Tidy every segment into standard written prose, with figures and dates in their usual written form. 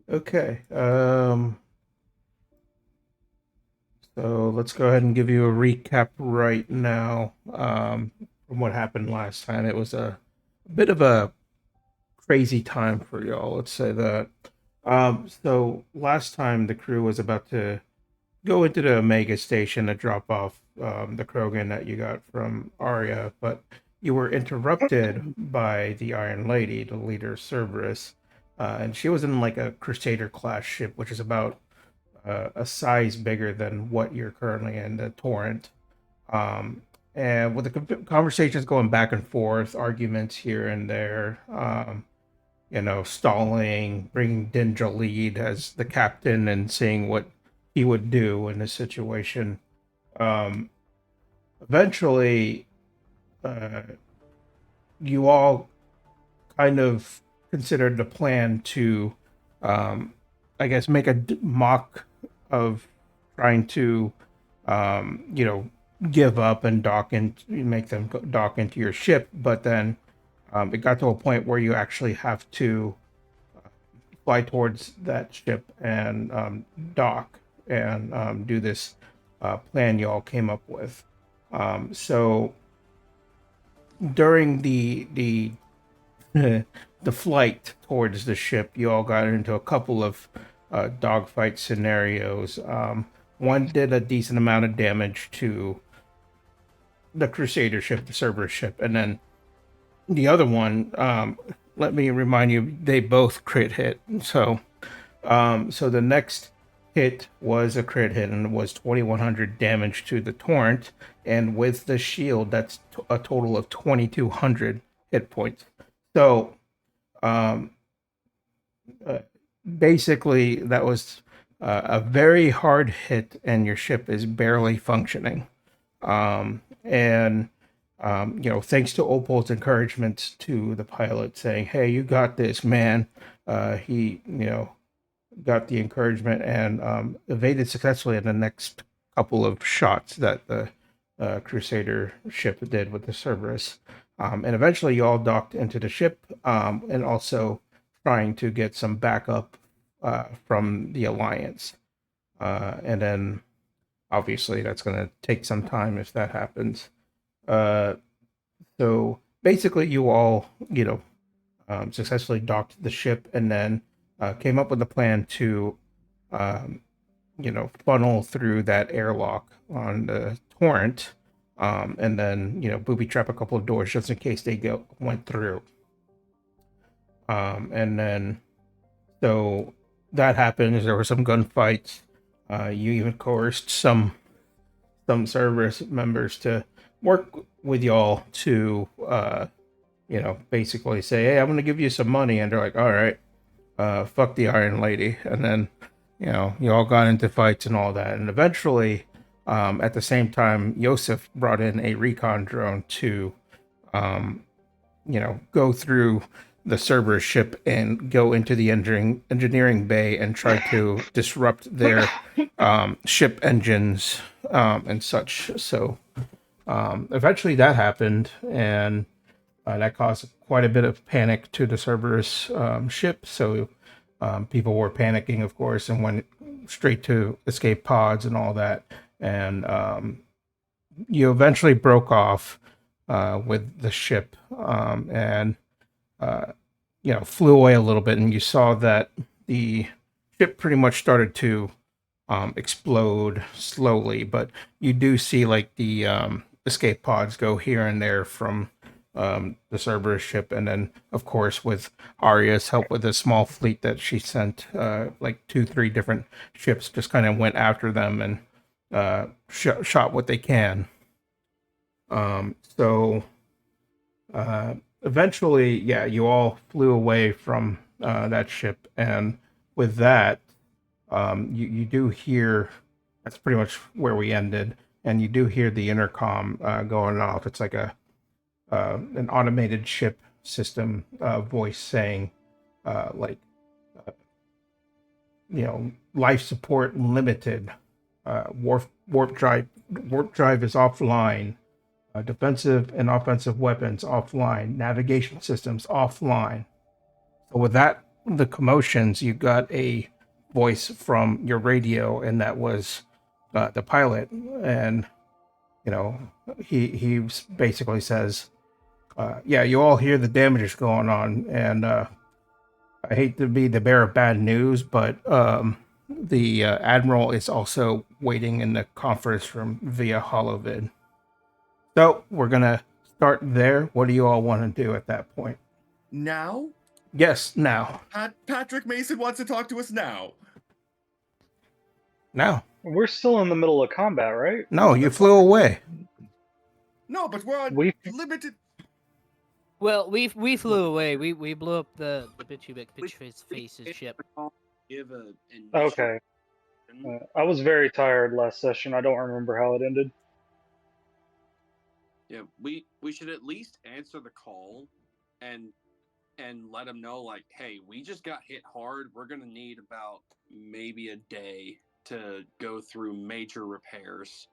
Okay. So let's go ahead and give you a recap right now from what happened last time. It was a bit of a crazy time for y'all. Let's say that. So last time the crew was about to go into the Omega station to drop off the Krogan that you got from Arya, but you were interrupted by the Iron Lady, the leader of Cerberus, and she was in like a Crusader class ship, which is about a size bigger than what you're currently in, the Torrent. Um, and with the conversations going back and forth, arguments here and there, stalling, bringing Dindra lead as the captain and seeing what he would do in this situation. Um, Eventually, uh, you all kind of considered the plan to, um, I guess, make a mock of trying to, you know, give up and dock and make them dock into your ship. But then it got to a point where you actually have to fly towards that ship and dock and do this plan you all came up with. So during the the flight towards the ship, you all got into a couple of dogfight scenarios. One did a decent amount of damage to the Crusader ship, the Cerberus ship, and then the other one. Let me remind you, they both crit hit. So the next hit was a crit hit and was 2100 damage to the Torrent, and with the shield, that's a total of 2200 hit points. So um, uh, basically, that was a very hard hit, and your ship is barely functioning. And thanks to Opal's encouragement to the pilot, saying, "Hey, you got this, man." He, got the encouragement and evaded successfully in the next couple of shots that the Crusader ship did with the Cerberus. And eventually, you all docked into the ship and also trying to get some backup from the Alliance. And then, obviously, that's going to take some time if that happens. Uh, so basically, you all, successfully docked the ship and then came up with a plan to um, funnel through that airlock on the torrent, and then booby trap a couple of doors just in case they went through. And then so that happened. There were some gunfights. You even coerced some service members to work with y'all to basically say, "Hey, I'm going to give you some money," and they're like, "All right, fuck the Iron Lady," and then you all got into fights and all that, and eventually, at the same time, Yosef brought in a recon drone to, um, go through the server ship and go into the engineering bay and try to disrupt their ship engines and such. So eventually, that happened, and that caused quite a bit of panic to the Cerberus ship. So people were panicking, of course, and went straight to escape pods and all that. And you eventually broke off with the ship and uh, flew away a little bit. And you saw that the ship pretty much started to explode slowly, but you do see like the escape pods go here and there from the Cerberus ship, and then of course with Arya's help with a small fleet that she sent, like two, three different ships, just kind of went after them and shot what they can. So eventually, yeah, you all flew away from that ship, and with that, you do hear. That's pretty much where we ended, and you do hear the intercom going off. It's like a an automated ship system voice saying, like, uh, life support limited, warp drive is offline, defensive and offensive weapons offline, navigation systems offline. So with that the commotions, you got a voice from your radio, and that was the pilot. And you know, he basically says, "Yeah, you all hear the damage going on, and I hate to be the bearer of bad news, but the admiral is also waiting in the conference room via holovid. So we're gonna start there. What do you all want to do at that point? Now? Yes, now. Patrick Mason wants to talk to us now. Now. We're still in the middle of combat, right? No, you flew away. No, but we're on We limited. Well, we flew away. We blew up the bitchy face's ship. Give an initial okay. I was very tired last session. I don't remember how it ended. Yeah, we should at least answer the call and let them know, like, hey, we just got hit hard. We're gonna need about maybe a day to go through major repairs.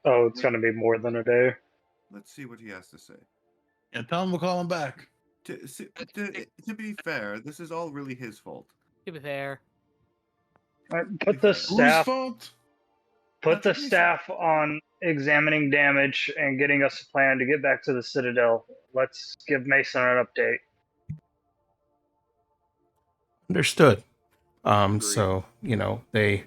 Oh, it's gonna be more than a day. Let's see what he has to say. Yeah, tell him we'll call him back. To be fair, this is all really his fault. To be fair. Put the Whose staff. fault? Put the Patrick Mason. staff on examining damage and getting us a plan to get back to the Citadel. Let's give Mason an update. Understood. So, they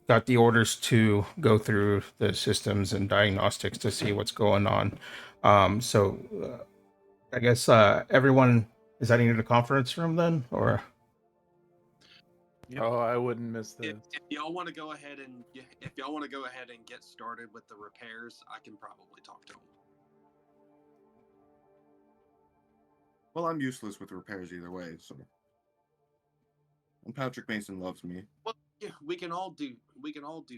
got the orders to go through the systems and diagnostics to see what's going on. I guess everyone is heading to the conference room then, or? Yep. Oh, I wouldn't miss this. If y'all want to go ahead and get started with the repairs, I can probably talk to them. Well, I'm useless with repairs either way, so. And Patrick Mason loves me. Well, yeah, we can all do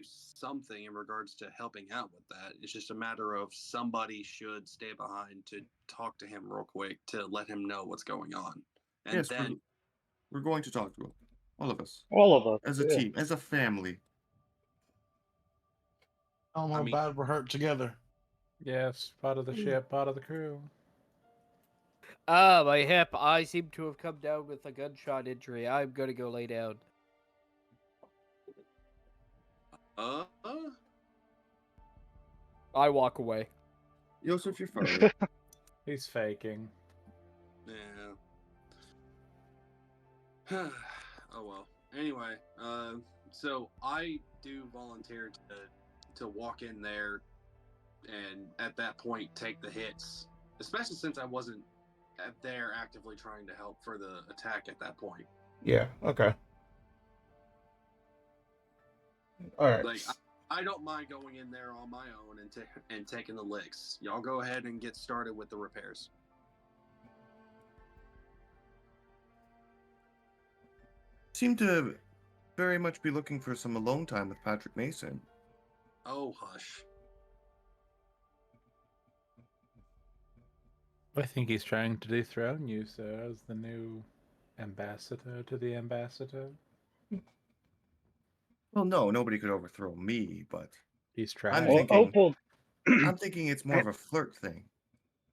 something in regards to helping out with that. It's just a matter of somebody should stay behind to talk to him real quick to let him know what's going on, and Yes, then we're going to talk to him. All of us. All of us. As a team, as a family. Tell him how bad we're hurt together. Yes, part of the ship, part of the crew. Ah, my hip. I seem to have come down with a gunshot injury. I'm gonna go lay down. I walk away. Yosef, you're furry. He's faking. Yeah. Oh well. Anyway, so I do volunteer to walk in there, and at that point take the hits, especially since I wasn't there actively trying to help for the attack at that point. Yeah. Okay. All right. Like I don't mind going in there on my own and taking the licks. Y'all go ahead and get started with the repairs. Seem to very much be looking for some alone time with Patrick Mason. Oh, hush. I think he's trying to dethrone you, sir, as the new ambassador to the ambassador. Well, no, nobody could overthrow me, but He's trying. I'm thinking it's more of a flirt thing.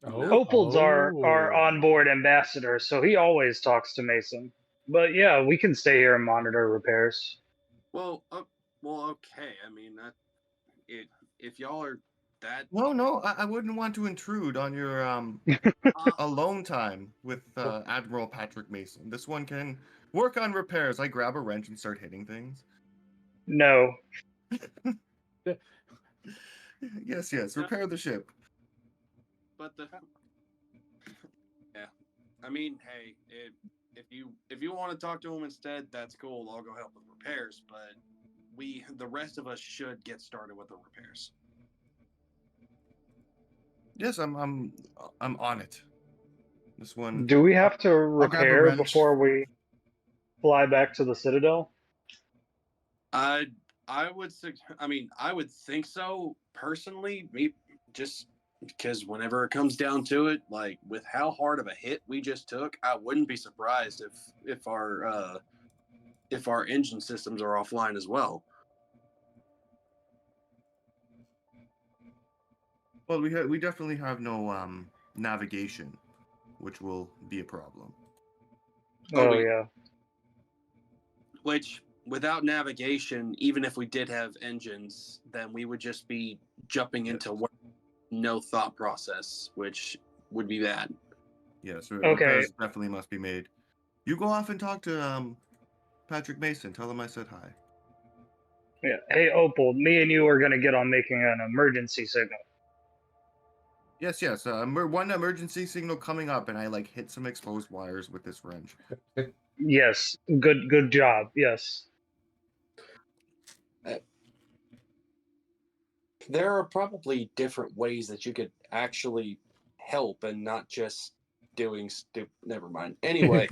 Opald's our onboard ambassador, so he always talks to Mason. But yeah, we can stay here and monitor repairs. Well, okay. I mean, if y'all are that. No, I wouldn't want to intrude on your alone time with Admiral Patrick Mason. This one can work on repairs. I grab a wrench and start hitting things. No. Yes. Repair the ship. But yeah, I mean, hey, if you want to talk to him instead, that's cool. I'll go help with repairs. But the rest of us should get started with the repairs. Yes, I'm on it. This one. Do we have to I'll grab a repair wrench. before we fly back to the Citadel? I would think so personally. Me just because whenever it comes down to it, like with how hard of a hit we just took, I wouldn't be surprised if our engine systems are offline as well. Well, we definitely have no navigation, which will be a problem. Oh yeah. Which, without navigation, even if we did have engines, then we would just be jumping into work, no thought process, which would be bad. Yes, Okay. repairs definitely must be made. You go off and talk to Patrick Mason. Tell him I said hi. Yeah. Hey Opal, me and you are gonna get on making an emergency signal. Yes, yes. One emergency signal coming up, and I like hit some exposed wires with this wrench. Yes. Good job. Yes. There are probably different ways that you could actually help and not just doing stupid. Never mind. Anyway,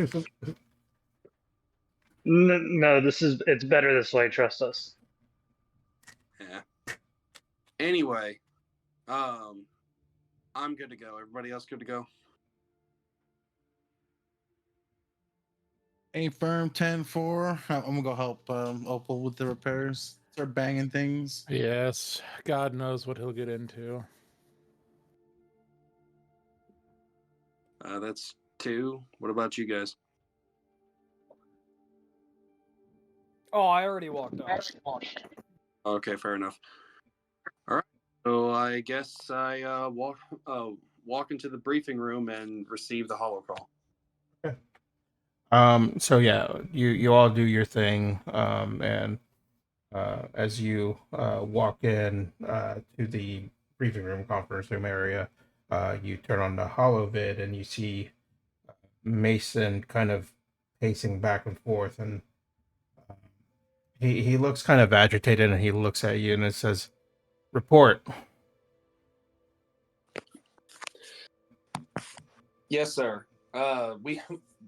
No, it's better this way. Trust us. Yeah. Anyway, I'm good to go. Everybody else good to go? A firm 10-4. I'm gonna go help Opal with the repairs. Start banging things. Yes, God knows what he'll get into. That's 2. What about you guys? Oh, I already walked off. Okay, fair enough. All right. So I guess I walk into the briefing room and receive the holo call. So yeah, you all do your thing, and as you walk in to the briefing room, conference room area, you turn on the holovid and you see Mason kind of pacing back and forth, and he looks kind of agitated, and he looks at you and it says, "Report." yes, sir.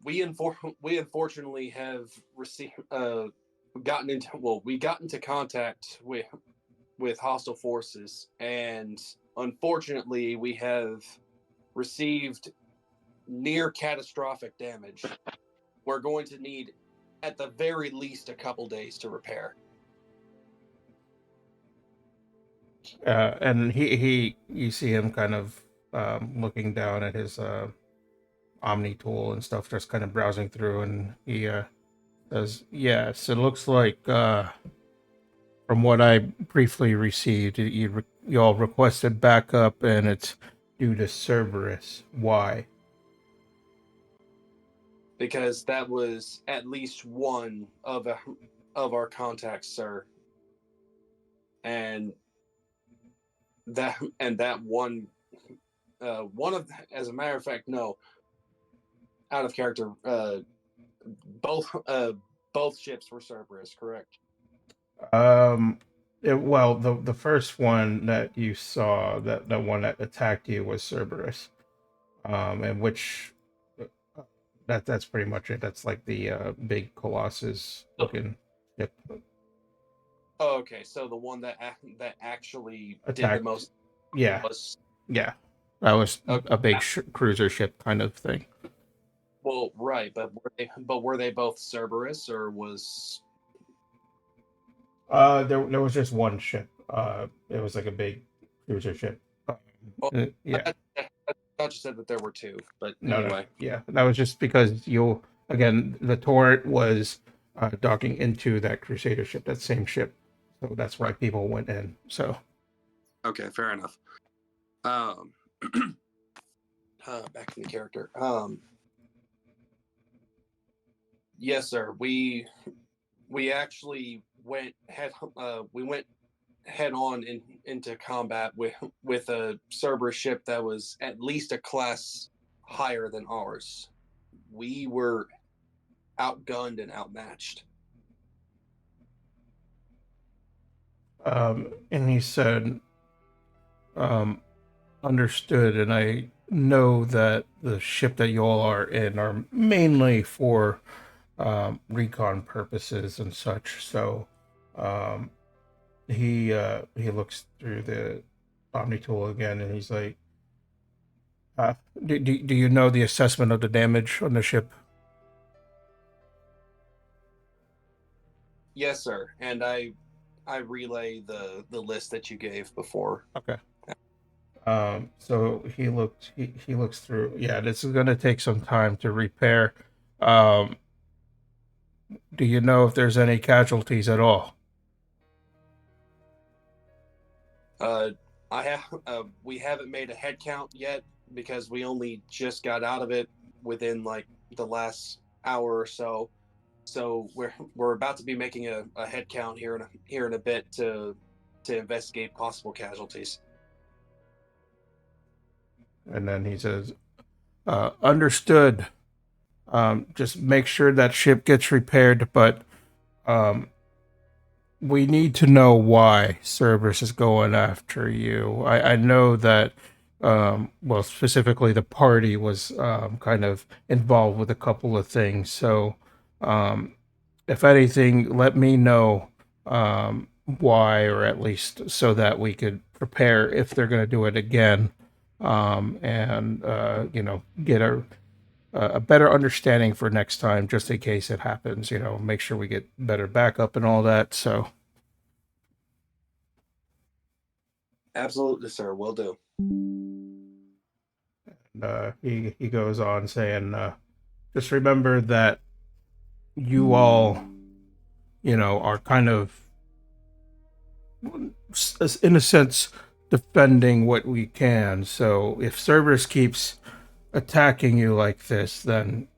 We unfortunately have received we got into contact with hostile forces, and unfortunately we have received near catastrophic damage. We're going to need at the very least a couple days to repair. And you see him kind of looking down at his Omni tool and stuff, just kind of browsing through, and he says, "Yes, it looks like from what I briefly received, you all requested backup, and it's due to Cerberus. Why?" Because that was at least one of our contacts, sir. And that one as a matter of fact, no, out of character, both ships were Cerberus, correct? Well, the first one that you saw, that the one that attacked you, was Cerberus. And which that's pretty much it. That's like the big Colossus looking ship. Oh, okay, so the one that actually did the Attacked. most Yeah, was yeah. That was okay. a big cruiser ship kind of thing. Well, right, but were they both Cerberus, or was There was just one ship. It was like a big cruiser ship. Yeah. I thought you said that there were two, but No, anyway. yeah, that was just because the turret was docking into that Crusader ship, that same ship, so that's why people went in. So Okay, fair enough. Back to the character. Yes, sir. We actually went head on into combat with a Cerberus ship that was at least a class higher than ours. We were outgunned and outmatched. and he said, understood, and I know that the ship that you all are in are mainly for recon purposes and such. So he looks through the Omni tool again, and he's like, do you know the assessment of the damage on the ship? Yes, sir. And I relay the list that you gave before. Okay. So he looks through. Yeah, this is going to take some time to repair. Um, do you know if there's any casualties at all? We haven't made a head count yet because we only just got out of it within like the last hour or so. So we're about to be making a head count here in a bit to investigate possible casualties. And then he says, understood. Just make sure that ship gets repaired, but um, we need to know why Cerberus is going after you. I know that, well, specifically the party was kind of involved with a couple of things. So, if anything, let me know why, or at least so that we could prepare if they're going to do it again, and get a better understanding for next time, just in case it happens. Make sure we get better backup and all that. So, Absolutely, sir. Will do. he goes on saying, just remember that you all, are kind of, in a sense, defending what we can. So if Cerberus keeps attacking you like this, then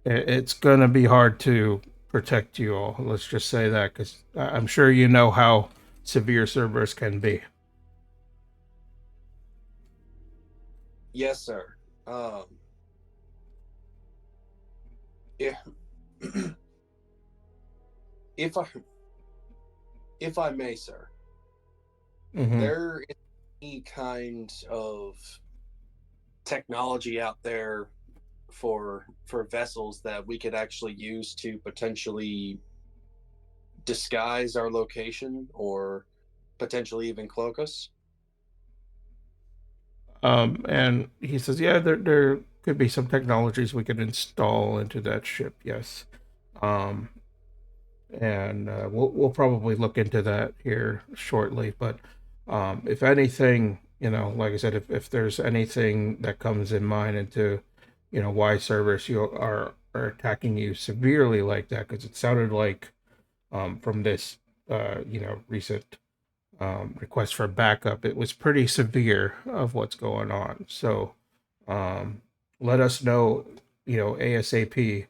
it's going to be hard to protect you all. Let's just say that, because I'm sure you know how severe Cerberus can be. Yes, sir. If if I if I may, sir, Mm-hmm. there is any kind of technology out there for vessels that we could actually use to potentially disguise our location or potentially even cloak us? And he says, yeah, there could be some technologies we could install into that ship. Yes. Um, and we'll probably look into that here shortly. But if anything, like I said, if there's anything that comes in mind into, why Cerberus you are attacking you severely like that, because it sounded like from this recent request for backup, it was pretty severe of what's going on. So let us know, ASAP,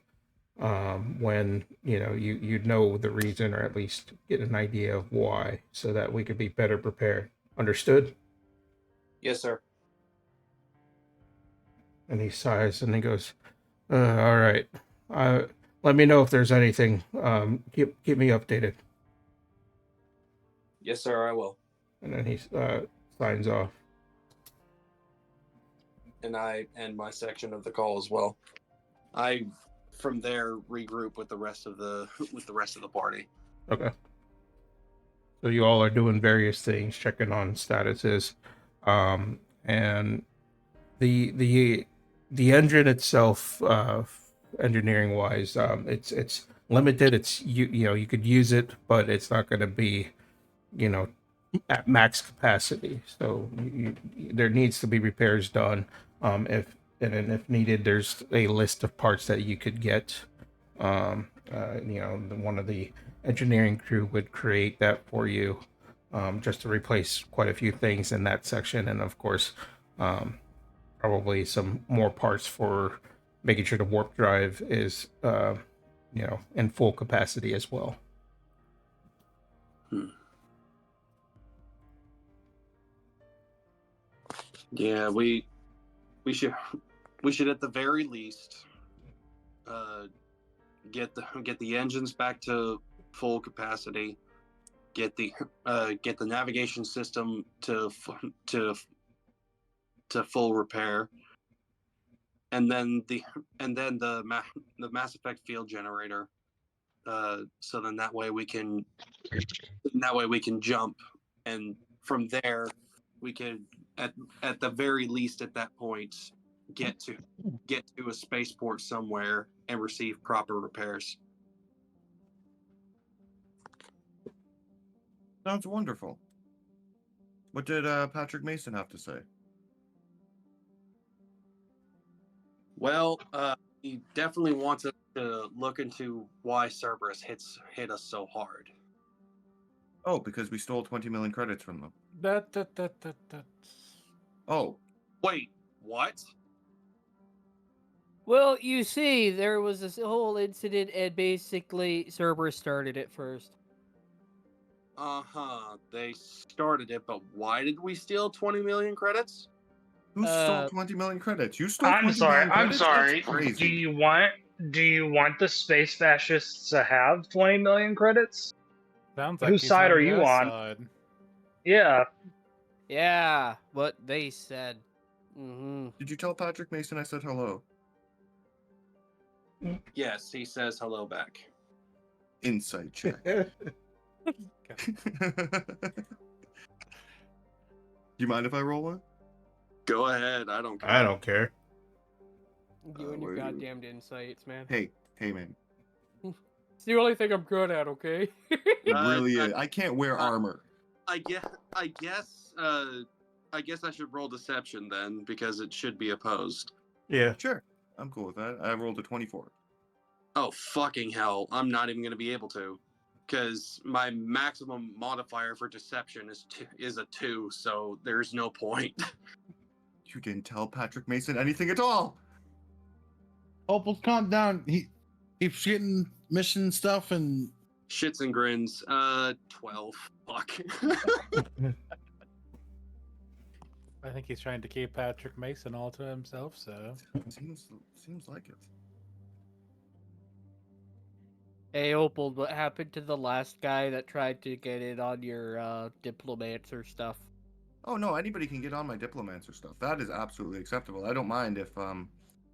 when you know the reason, or at least get an idea of why, so that we could be better prepared. Understood? Yes, sir. And he sighs and he goes, all right. Let me know if there's anything. Keep me updated. Yes, sir, I will. And then he signs off. And I end my section of the call as well. I from there regroup with the rest of the party. Okay. So you all are doing various things, checking on statuses, and the engine itself, engineering wise, it's limited. It's you could use it, but it's not going to be you know at max capacity. So there needs to be repairs done. If and if needed, there's a list of parts that you could get. One of the engineering crew would create that for you, just to replace quite a few things in that section, and of course, um, probably some more parts for making sure the warp drive is, in full capacity as well. Yeah, we should at the very least get the engines back to full capacity, get the navigation system to full repair, and then the Mass Effect field generator. So then that way we can jump, and from there we could at the very least at that point get to a spaceport somewhere and receive proper repairs. Sounds wonderful. What did Patrick Mason have to say? Well, he definitely wants us to look into why Cerberus hit us so hard. Oh, because we stole 20 million credits from them. That. Oh, Wait, what? Well, you see, there was this whole incident, and basically Cerberus started it first. Uh-huh. They started it, but why did we steal 20 million credits? who stole 20 million credits? You stole I'm 20 sorry. million I'm credits? sorry. That's crazy. Do you want the space fascists to have 20 million credits? Sounds like Whose he's side on are you your on? side. Yeah. Yeah, what they said. Mm-hmm. Did you tell Patrick Mason I said hello? Yes, he says hello back. Insight check. Do you mind if I roll one? Go ahead, I don't care. I don't care. You and your what do you- goddamn insights, man. Hey, man. It's the only thing I'm good at, okay? It really I- is. I can't wear armor. I guess I should roll deception then, because it should be opposed. Yeah. Sure. I'm cool with that. I rolled a 24. Oh, fucking hell. I'm not even going to be able to. Because my maximum modifier for deception is a 2, so there's no point. You didn't tell Patrick Mason anything at all. Opal, calm down. He keeps getting mission stuff and Shits and grins. 12. Fuck. I think he's trying to keep Patrick Mason all to himself, so. Seems like it. Hey, Opal, what happened to the last guy that tried to get in on your diplomancer stuff? Oh no, anybody can get on my diplomancer stuff. That is absolutely acceptable. I don't mind if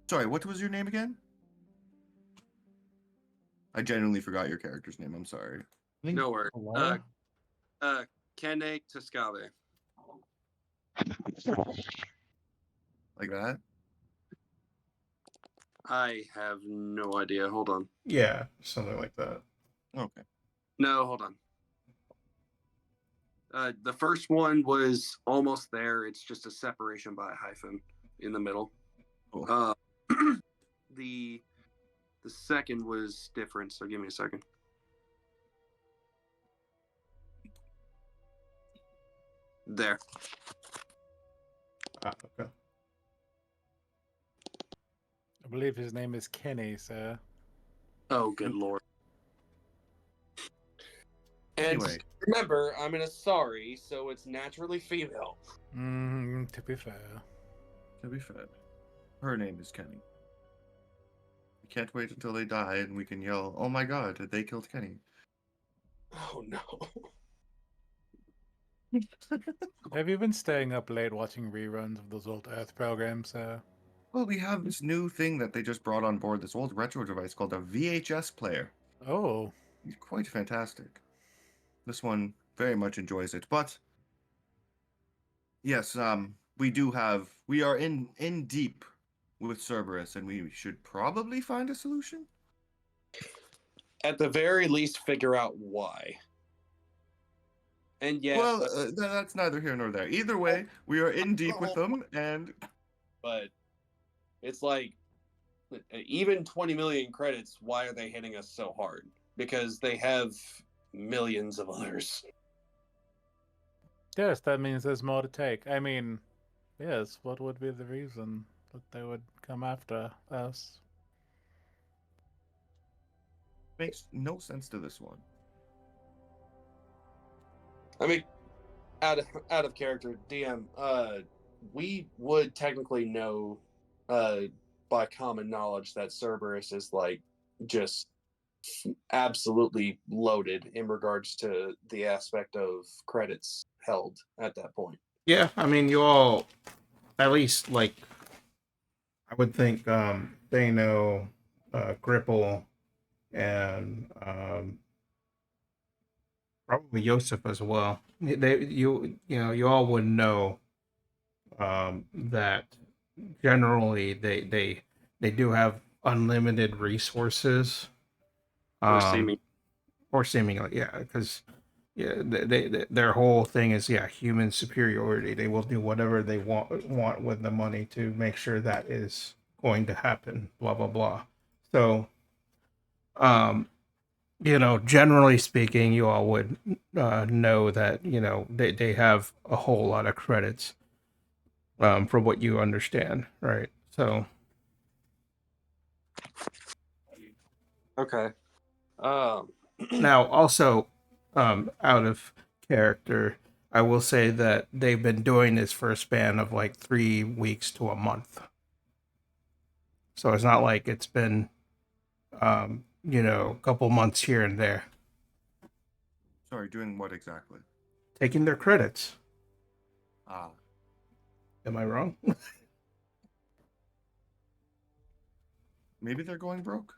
sorry, what was your name again? I genuinely forgot your character's name. I'm sorry. I think No worries. Laura? Kene Tascave. Like that? I have no idea. Hold on. Yeah, something like that. Okay. No, hold on. The first one was almost there. It's just a separation by a hyphen in the middle. Cool. The second was different, so give me a second. There. Okay. I believe his name is Kenny, so. Oh, good lord. And Anyway. remember, I'm in a sorry, so it's naturally female. To be fair. To be fair, her name is Kenny. We can't wait until they die and we can yell, "Oh my God, they killed Kenny!" Oh no. Have you been staying up late watching reruns of those old Earth programs? Well, we have this new thing that they just brought on board. This old retro device called a VHS player. Oh. It's quite fantastic. This one very much enjoys it, but yes, we are in deep with Cerberus, and we should probably find a solution. At the very least, figure out why. And yeah, Well, that's neither here nor there. Either way, we are in deep with them, and but it's like even 20 million credits. Why are they hitting us so hard? Because they have millions of others. Yes, that means there's more to take. I mean, yes, what would be the reason that they would come after us? makes no sense to this one. I mean, out of character, DM. We would technically know, by common knowledge, that Cerberus is like just absolutely loaded in regards to the aspect of credits held at that point. Yeah, I mean, you all, at least, like, I would think they know Gripple and probably Yosef as well. You all would know that generally they do have unlimited resources. Or seeming. Or seemingly, yeah, because their whole thing is human superiority. They will do whatever they want with the money to make sure that is going to happen, blah blah blah. So generally speaking, you all would know that they have a whole lot of credits from what you understand, right? So Okay. Um, now also out of character, I will say that they've been doing this for a span of like 3 weeks to a month. So it's not like it's been a couple months here and there. Sorry, doing what exactly? Taking their credits. Ah, Am I wrong? maybe they're going broke.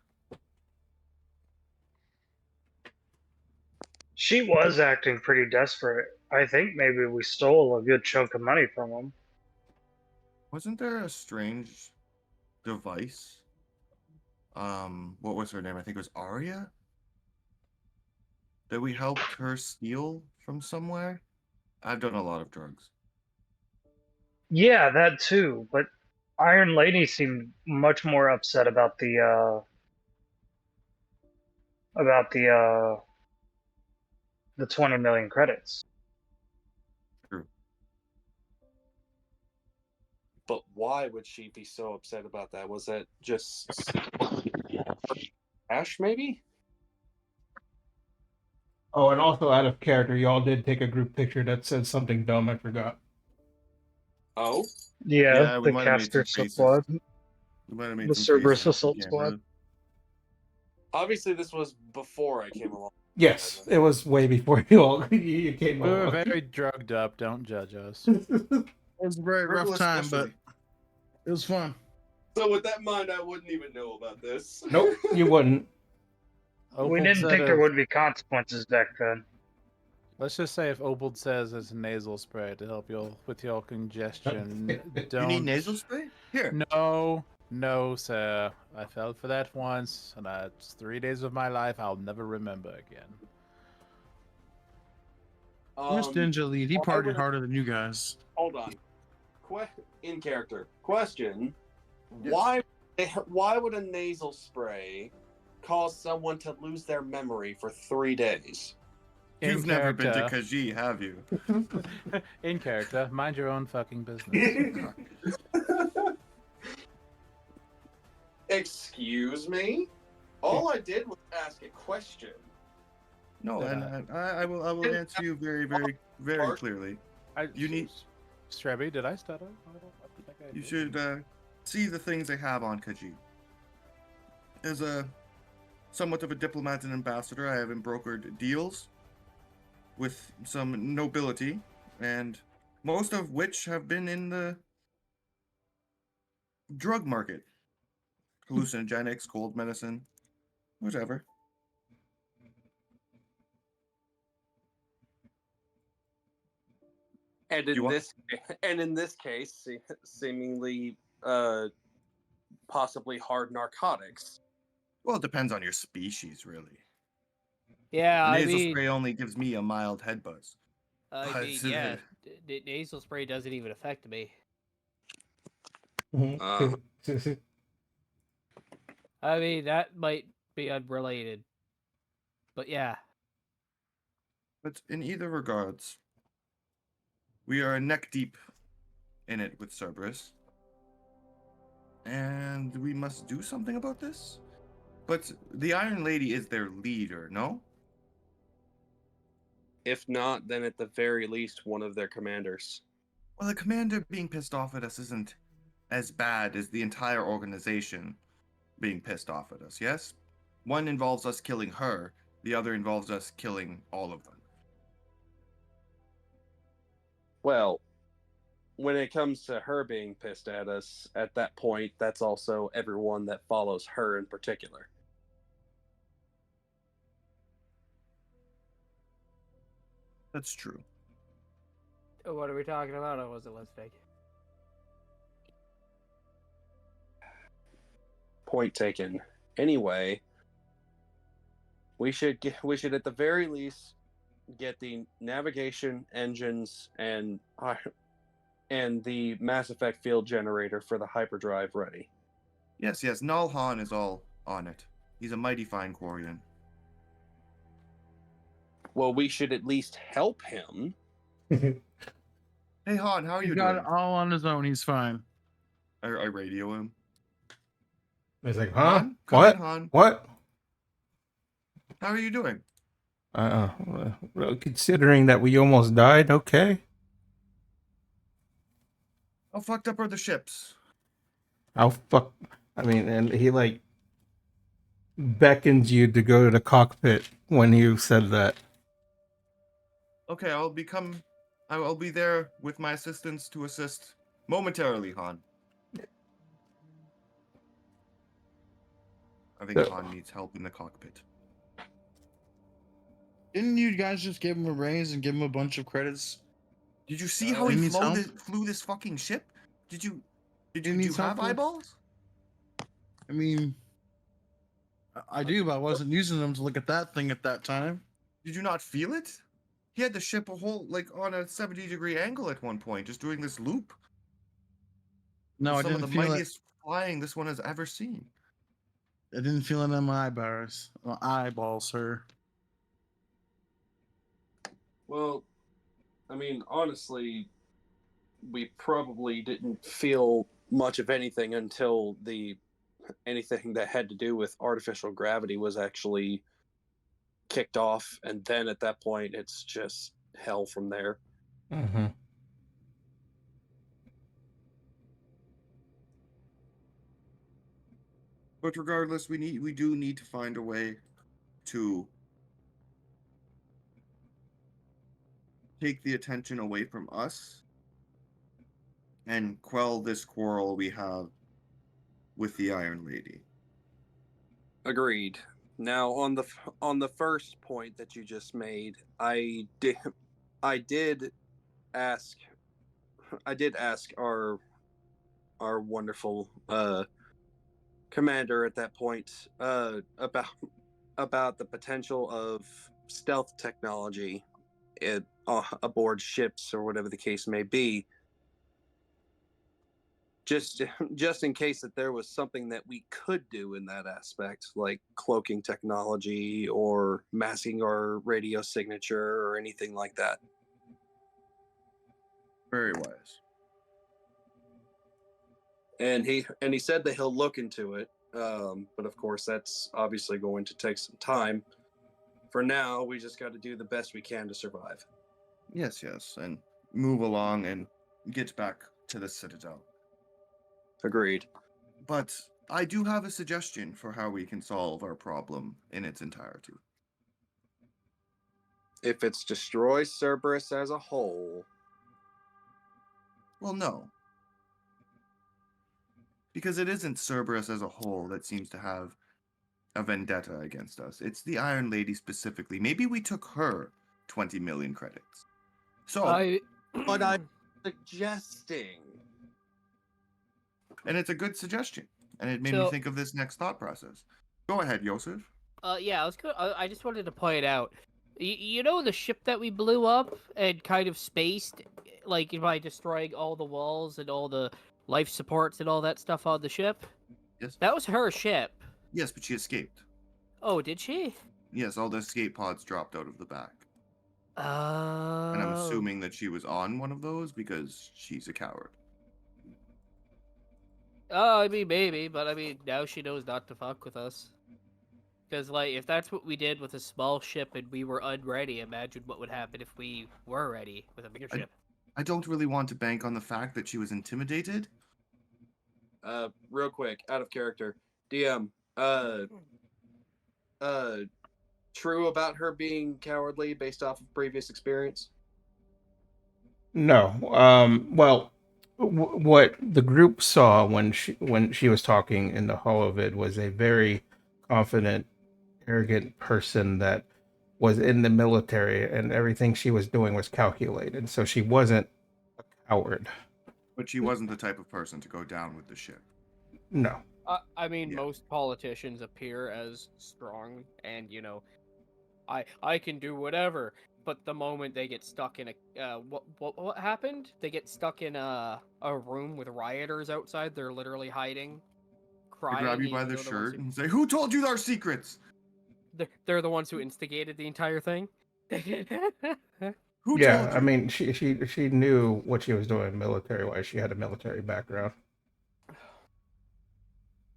She was acting pretty desperate. I think maybe we stole a good chunk of money from them. Wasn't there a strange device? What was her name? I think it was Arya. That we helped her steal from somewhere. I've done a lot of drugs. Yeah, that too. But Iron Lady seemed much more upset about the 20 million credits. True. but why would she be so upset about that? Was that just Ash, maybe? Oh, and also out of character, y'all did take a group picture that said something dumb. I forgot. Oh, Yeah, We the might have made some Caster faces. Squad, We might have made the some Cerberus faces off Assault the Squad. camera. obviously this was before I came along. Yes, it was way before you came We were along. very drugged up. Don't judge us. It was a very rough Frivolous time, but especially. it was fun. So with that in mind, I wouldn't even know about this. Nope, you wouldn't. We Opal didn't said think there if- would be consequences back then. Let's just say if Opal says it's a nasal spray to help you with your congestion, don't. You need nasal spray? Here. No, sir. I fell for that once, and that's 3 days of my life I'll never remember again. Where's Ninja Lead? He why partied would- harder than you guys. Hold on. In character. Question. Yes. Why would a nasal spray cause someone to lose their memory for 3 days? You've never been to Kaji, have you? In character, mind your own fucking business. Excuse me? All I did was ask a question. No, Yeah. and I will answer you very, very, very clearly. You need- Strebby, did I stutter? I don't think I You did. should see the things they have on Kaji. As a somewhat of a diplomat and ambassador, I have brokered deals with some nobility, and most of which have been in the drug market. Hallucinogenics, cold medicine, whatever. And You want- in this case, seemingly possibly hard narcotics. Well, it depends on your species, really. Yeah, I Nasal mean, spray only gives me a mild head buzz. yeah, nasal spray doesn't even affect me. Uh. I mean, that might be unrelated, but yeah. But in either regards, we are neck deep in it with Cerberus. And we must do something about this? But the Iron Lady is their leader, no? If not, then at the very least, one of their commanders. Well, the commander being pissed off at us isn't as bad as the entire organization being pissed off at us, yes? One involves us killing her, the other involves us killing all of them. Well, when it comes to her being pissed at us, at that point, that's also everyone that follows her in particular. That's true. What are we talking about? I wasn't listening. Point taken. Anyway, we should at the very least get the navigation engines and the Mass Effect field generator for the hyperdrive ready. Yes, Nalhan is all on it. He's a mighty fine Quarian. Well, we should at least help him. Hey Han, how are He's you got doing? it all on his own. He's fine. I radio him. He's like, huh? Han, come What? in, Han. What? How are you doing? Well, considering that we almost died, okay. How fucked up are the ships? How fuck? I mean, and he like beckons you to go to the cockpit when you said that. Okay, I will be there with my assistants to assist momentarily, Han. I think Han needs help in the cockpit. Didn't you guys just give him a raise and give him a bunch of credits? Did you see how he needs help? flew this fucking ship? Did you He do you needs have help with- eyeballs? I mean, I do, but I wasn't using them to look at that thing at that time. Did you not feel it? He had the ship a whole like on a 70-degree angle at one point, just doing this loop. No, I Some of didn't the feel it. mightiest flying this one has ever seen. I didn't feel it in my eyeballs, sir. Well, I mean, honestly, we probably didn't feel much of anything until anything that had to do with artificial gravity was actually kicked off, and then at that point, it's just hell from there. Mm-hmm. But regardless, we do need to find a way to take the attention away from us and quell this quarrel we have with the Iron Lady. Agreed. Now, on the first point that you just made, I did ask our wonderful commander at that point about the potential of stealth technology aboard ships or whatever the case may be, just in case that there was something that we could do in that aspect, like cloaking technology or masking our radio signature or anything like that. Very wise. And he said that he'll look into it, but of course that's obviously going to take some time. For now, we just got to do the best we can to survive. Yes, and move along and get back to the Citadel. Agreed. But I do have a suggestion for how we can solve our problem in its entirety. If it's destroy Cerberus as a whole. Well, no. Because it isn't Cerberus as a whole that seems to have a vendetta against us. It's the Iron Lady specifically. Maybe we took her 20 million credits. So, but I'm suggesting. And it's a good suggestion. And it made me think of this next thought process. Go ahead, Yosef. Yeah, I just wanted to point out, you know the ship that we blew up and kind of spaced, like by destroying all the walls and all the life supports and all that stuff on the ship? Yes. That was her ship. Yes, but she escaped. Oh, did she? Yes, all the escape pods dropped out of the back. And I'm assuming that she was on one of those because she's a coward. Oh, I mean, maybe, but I mean, now she knows not to fuck with us. Because, like, if that's what we did with a small ship and we were unready, imagine what would happen if we were ready with a bigger ship. I don't really want to bank on the fact that she was intimidated. Real quick, out of character. DM, true about her being cowardly based off of previous experience? No. Well, what the group saw when she was talking in the Hall of It was a very confident, arrogant person that was in the military, and everything she was doing was calculated. So she wasn't a coward. But she wasn't the type of person to go down with the ship. No. I mean, most politicians appear as strong and, you know, I can do whatever. But the moment they get stuck in a what happened? They get stuck in a room with rioters outside. They're literally hiding, crying. grab you and by the they're the ones shirt and say, "Who told you our secrets? they're the ones who instigated the entire thing. Who Yeah, told I you?" mean, she knew what she was doing military wise. She had a military background.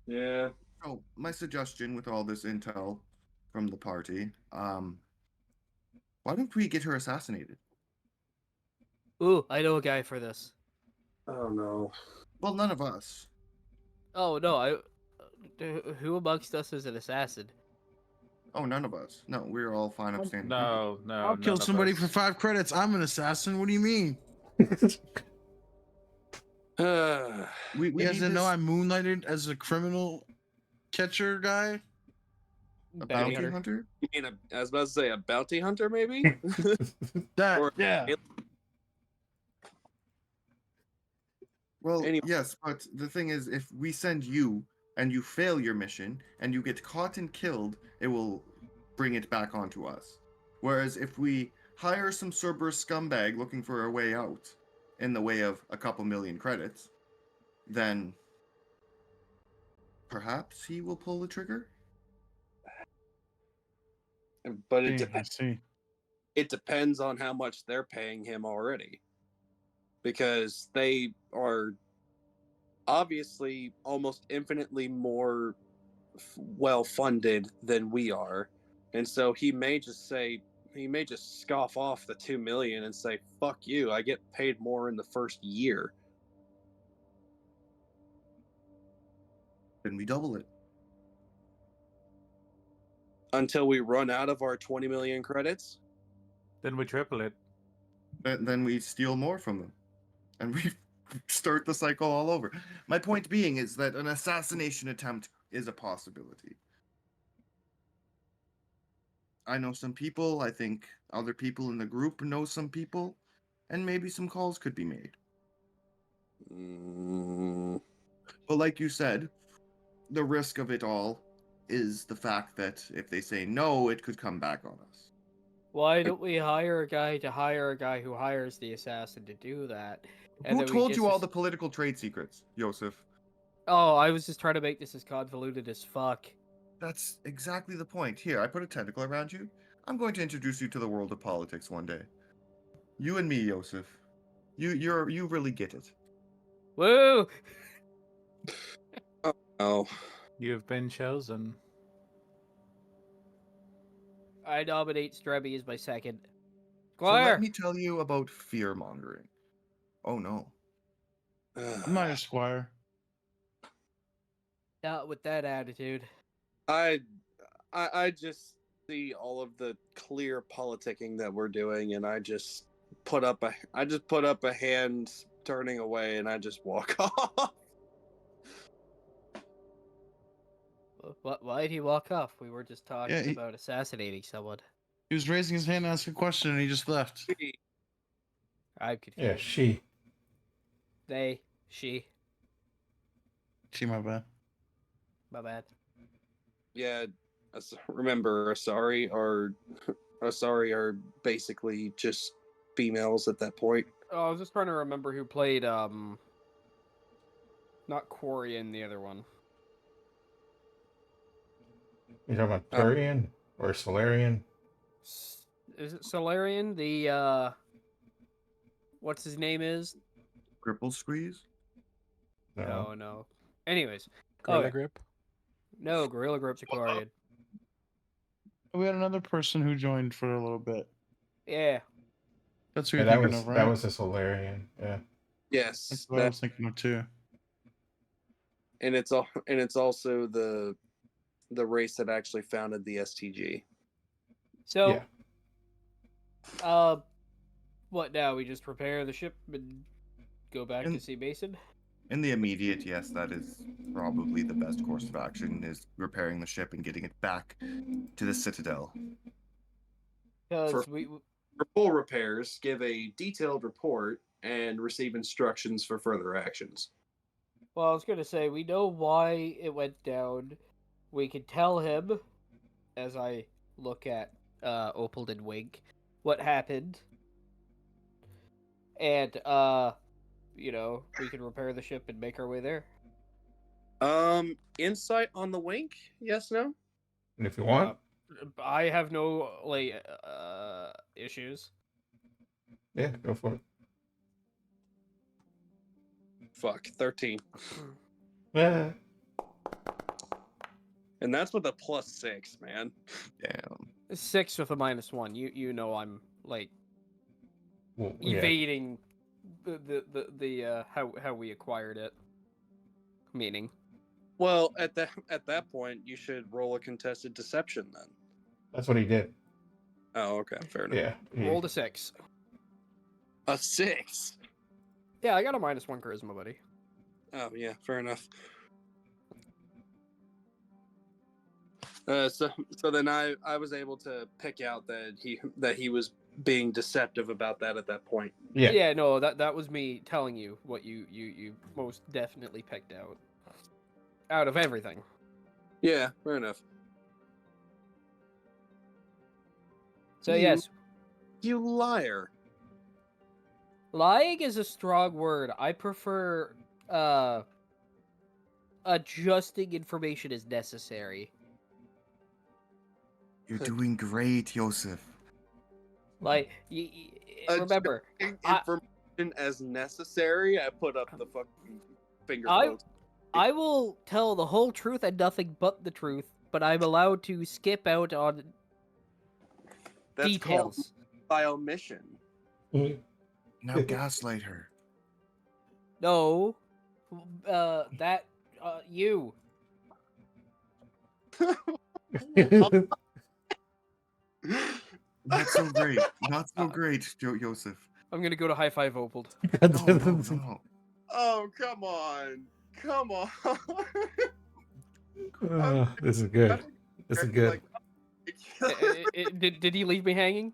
Yeah. So my suggestion with all this intel from the party, why don't we get her assassinated? Ooh, I know a guy for this. Oh no. Well, none of us. Oh no, who amongst us is an assassin? Oh, none of us. No, we're all fine, upstanding. No, no, I'll kill none of somebody us. for 5 credits. I'm an assassin. What do you mean? We You guys need didn't know this I moonlighted as a criminal catcher guy? a Bounty bounty hunter. hunter. You mean I was about to say a bounty hunter, maybe? That, Or- yeah. Well, Anyway. yes, but the thing is, if we send you and you fail your mission and you get caught and killed, it will bring it back onto us. Whereas if we hire some Cerberus scumbag looking for a way out in the way of a couple million credits, then perhaps he will pull the trigger. But it See, I depends. see. It depends on how much they're paying him already, because they are obviously almost infinitely more well funded than we are, and so he may just scoff off the 2 million and say, "Fuck you! I get paid more in the first year." Then we double it. Until we run out of our 20 million credits. Then we triple it. Then we steal more from them, and we start the cycle all over. My point being is that an assassination attempt is a possibility. I know some people. I think other people in the group know some people, and maybe some calls could be made. Mm, But like you said, the risk of it all is the fact that if they say no, it could come back on us. Why don't we hire a guy to hire a guy who hires the assassin to do that? Who then we told just you all the political trade secrets, Joseph? Oh, I was just trying to make this as convoluted as fuck. That's exactly the point. Here, I put a tentacle around you. I'm going to introduce you to the world of politics one day. You and me, Joseph. You really get it. Woo! oh, You've been chosen. I nominate Strebby as my second. So Squire! let me tell you about fear mongering. Oh no. I'm not your squire. Not with that attitude. I just see all of the clear politicking that we're doing, and I just put up a hand turning away, and I just walk off. Why did he walk off? We were just talking Yeah, about assassinating someone. He was raising his hand to ask a question and he just left. I'm confused. Yeah, she. They, she, Gee, my bad. my bad. Yeah, remember, Asari are basically just females at that point. Oh, I was just trying to remember who played, not Quarian, the other one. You talking about Turian or Solarian? Is it Solarian? What's his name is? Cripple squeeze? No. Anyways. Gorilla yeah. grip. No, Gorilla Grip's a Quarian. We had another person who joined for a little bit. Yeah. That's who Yeah, you're that thinking was of, right? that was a Solarian. Yeah. Yes, That's what I was thinking of too. and it's also the race that actually founded the STG. So, Yeah. what now? We just repair the ship and go back to see Mason? In the immediate, yes, that is probably the best course of action, is repairing the ship and getting it back to the Citadel. Because For full repairs, give a detailed report and receive instructions for further actions. Well, I was going to say, we know why it went down. We can tell him, as I look at Opal and Wink, what happened. And, we can repair the ship and make our way there. Insight on the wink? Yes, no? And if you want, I have no issues. yeah, go for it. Fuck, 13. Yeah. And that's with a +6, man. Damn. 6 with a -1. You know I'm like Well, yeah. evading the how we acquired it. Meaning. Well, at that point, you should roll a contested deception then. That's what he did. Oh, okay, fair enough. Yeah. Rolled a 6. A 6. Yeah, I got a -1 charisma, buddy. Oh yeah, fair enough. So then I was able to pick out that he was being deceptive about that at that point. Yeah. Yeah, no, that was me telling you what you most definitely picked out of everything. Yeah, fair enough. So You- yes, You liar. lying is a strong word. I prefer adjusting information as necessary. You're doing great, Joseph. Like, remember, I- Information as necessary. I put up the fucking finger I- quotes. I will tell the whole truth and nothing but the truth, but I'm allowed to skip out on That's called details. by omission. Now gaslight her. No, you. Not so great. Not so great, Joseph. I'm gonna go to high five Opal. No. Oh, come on. Come on. This is good. This is good. Did he leave me hanging?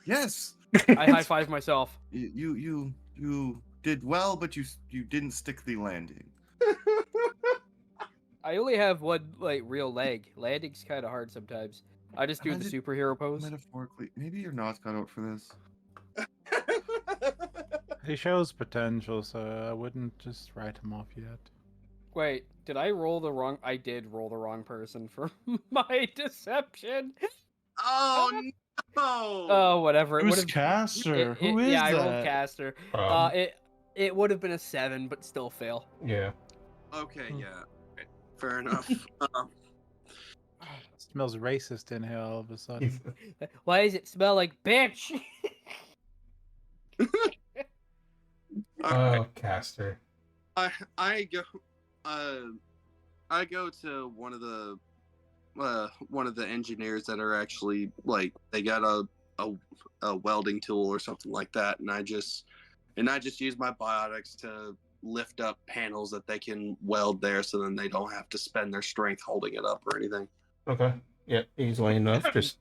Yes. I high five myself. You did well, but you didn't stick the landing. I only have one real leg. Landing's kind of hard sometimes. I just do the Imagine- superhero pose. Metaphorically, maybe you're not cut out for this. He shows potential, so I wouldn't just write him off yet. Wait, did I roll the wrong? I did roll the wrong person for my deception. Oh no! Oh, whatever. It was Caster. Who is yeah, that? I rolled Caster. It would have been a 7, but still fail. Yeah. Okay, yeah. Fair enough. Smells racist in here all of a sudden. Why does it smell like bitch? Oh, Caster. I go to one of the engineers that are actually like they got a welding tool or something like that, and I just use my biotics to lift up panels that they can weld there, so then they don't have to spend their strength holding it up or anything. Okay. Yeah, easily enough. Just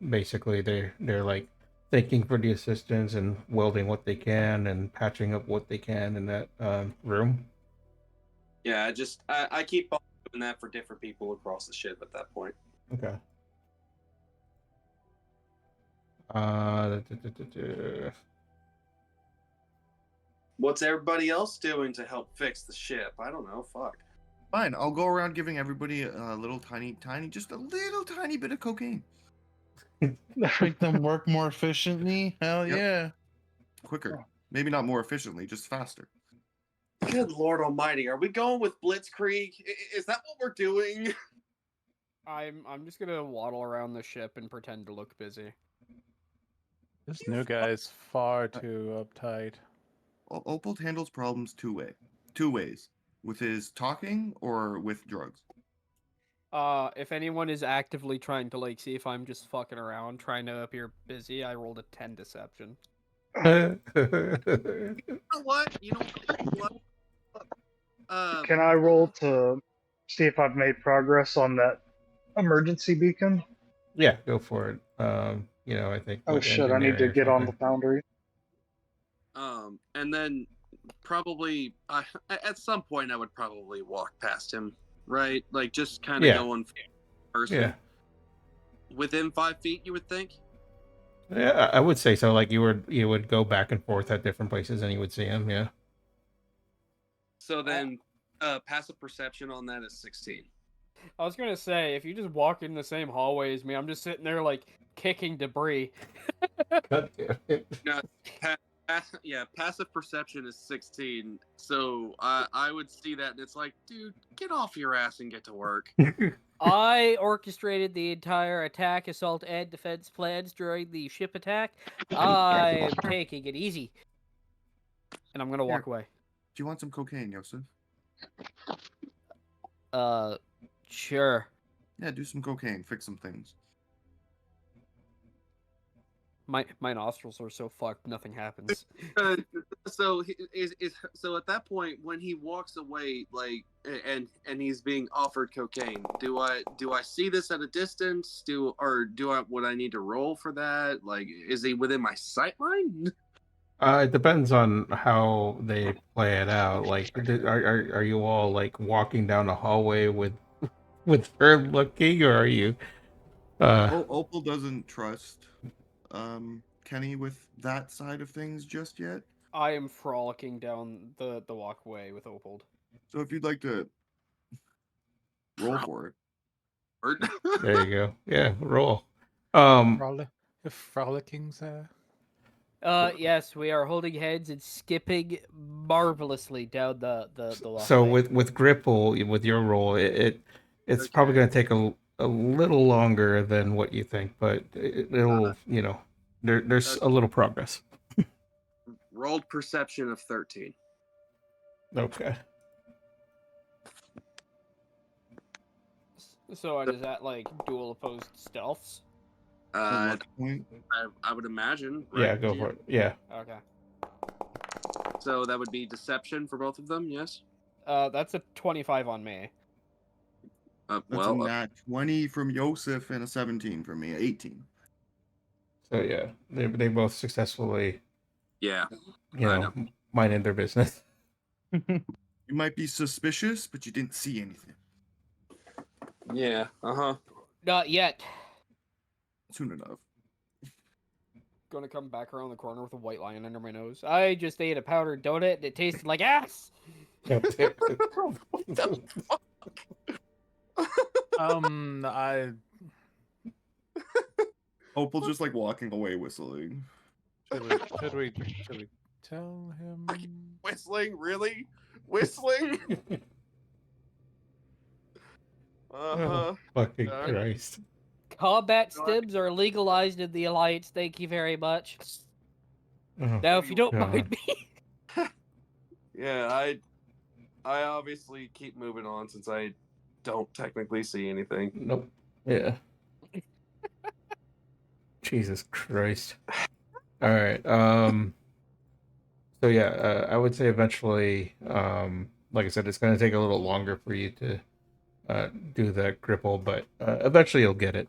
basically they're like thanking for the assistance and welding what they can and patching up what they can in that room. Yeah, I keep on doing that for different people across the ship at that point. Okay. What's everybody else doing to help fix the ship? I don't know. Fuck. Fine, I'll go around giving everybody a little tiny bit of cocaine. Make them work more efficiently. Hell Yep. yeah. Quicker. Maybe not more efficiently, just faster. Good Lord Almighty, are we going with Blitzkrieg? Is that what we're doing? I'm just gonna waddle around the ship and pretend to look busy. This new guy is far too uptight. Opal handles problems two ways. With his talking or with drugs. If anyone is actively trying to see if I'm just fucking around, trying to appear busy, I rolled a 10 deception. You know what? Can I roll to see if I've made progress on that emergency beacon? Yeah, go for it. I think. Oh with shit, I need to engineering or get on the something. foundry. And then probably at some point I would probably walk past him, right? Like just kind of Yeah. going first. Yeah. Within 5 feet, you would think. Yeah, I would say so. Like you would go back and forth at different places and you would see him. Yeah. So then passive perception on that is 16. I was gonna say, if you just walk in the same hallway as me, I'm just sitting there like kicking debris. God damn it. No, yeah, passive perception is 16. So I would see that and it's like, dude, get off your ass and get to work. I orchestrated the entire attack, assault, and defense plans during the ship attack. I'm taking it easy. And I'm gonna walk away. Do you want some cocaine, Yosef? Sure. Yeah, do some cocaine. Fix some things. My nostrils are so fucked, nothing happens. So so at that point when he walks away, like, and he's being offered cocaine, do I see this at a distance? Would I need to roll for that? Like, is he within my sight line? It depends on how they play it out. Like, are you all like walking down the hallway with her looking, or are you? Opal doesn't trust Kenny with that side of things just yet. I am frolicking down the walkway with Opold. So if you'd like to roll for it. There you go. Yeah, roll. Frolicking, sir. Yes, we are holding hands and skipping marvelously down the walkway. So with Gripple, with your roll, it's Okay. probably going to take a little longer than what you think, but it'll there's a little progress. Rolled perception of 13. Okay. So is that like dual opposed stealths? At what point? I would imagine. Yeah, Right? go for it. Yeah. Okay. So that would be deception for both of them. Yes. That's a 25 on me. That's Well, a nat 20 from Yosef and a 17 from me. 18. So yeah, they both successfully, yeah. you I know, minded their business. You might be suspicious, but you didn't see anything. Yeah. Not yet. Soon enough. Gonna come back around the corner with a white line under my nose. I just ate a powdered donut and it tasted like ass. I Opal just like walking away whistling. should we tell him? Whistling, really? Whistling? Oh, fucking Christ. Combat stims are legalized in the Alliance. Thank you very much. Oh, Now, if you don't God. mind me. Yeah, I obviously keep moving on since I don't technically see anything. Nope. Yeah. Jesus Christ. All right. So yeah, I would say eventually, like I said, it's going to take a little longer for you to do that gripple, but eventually you'll get it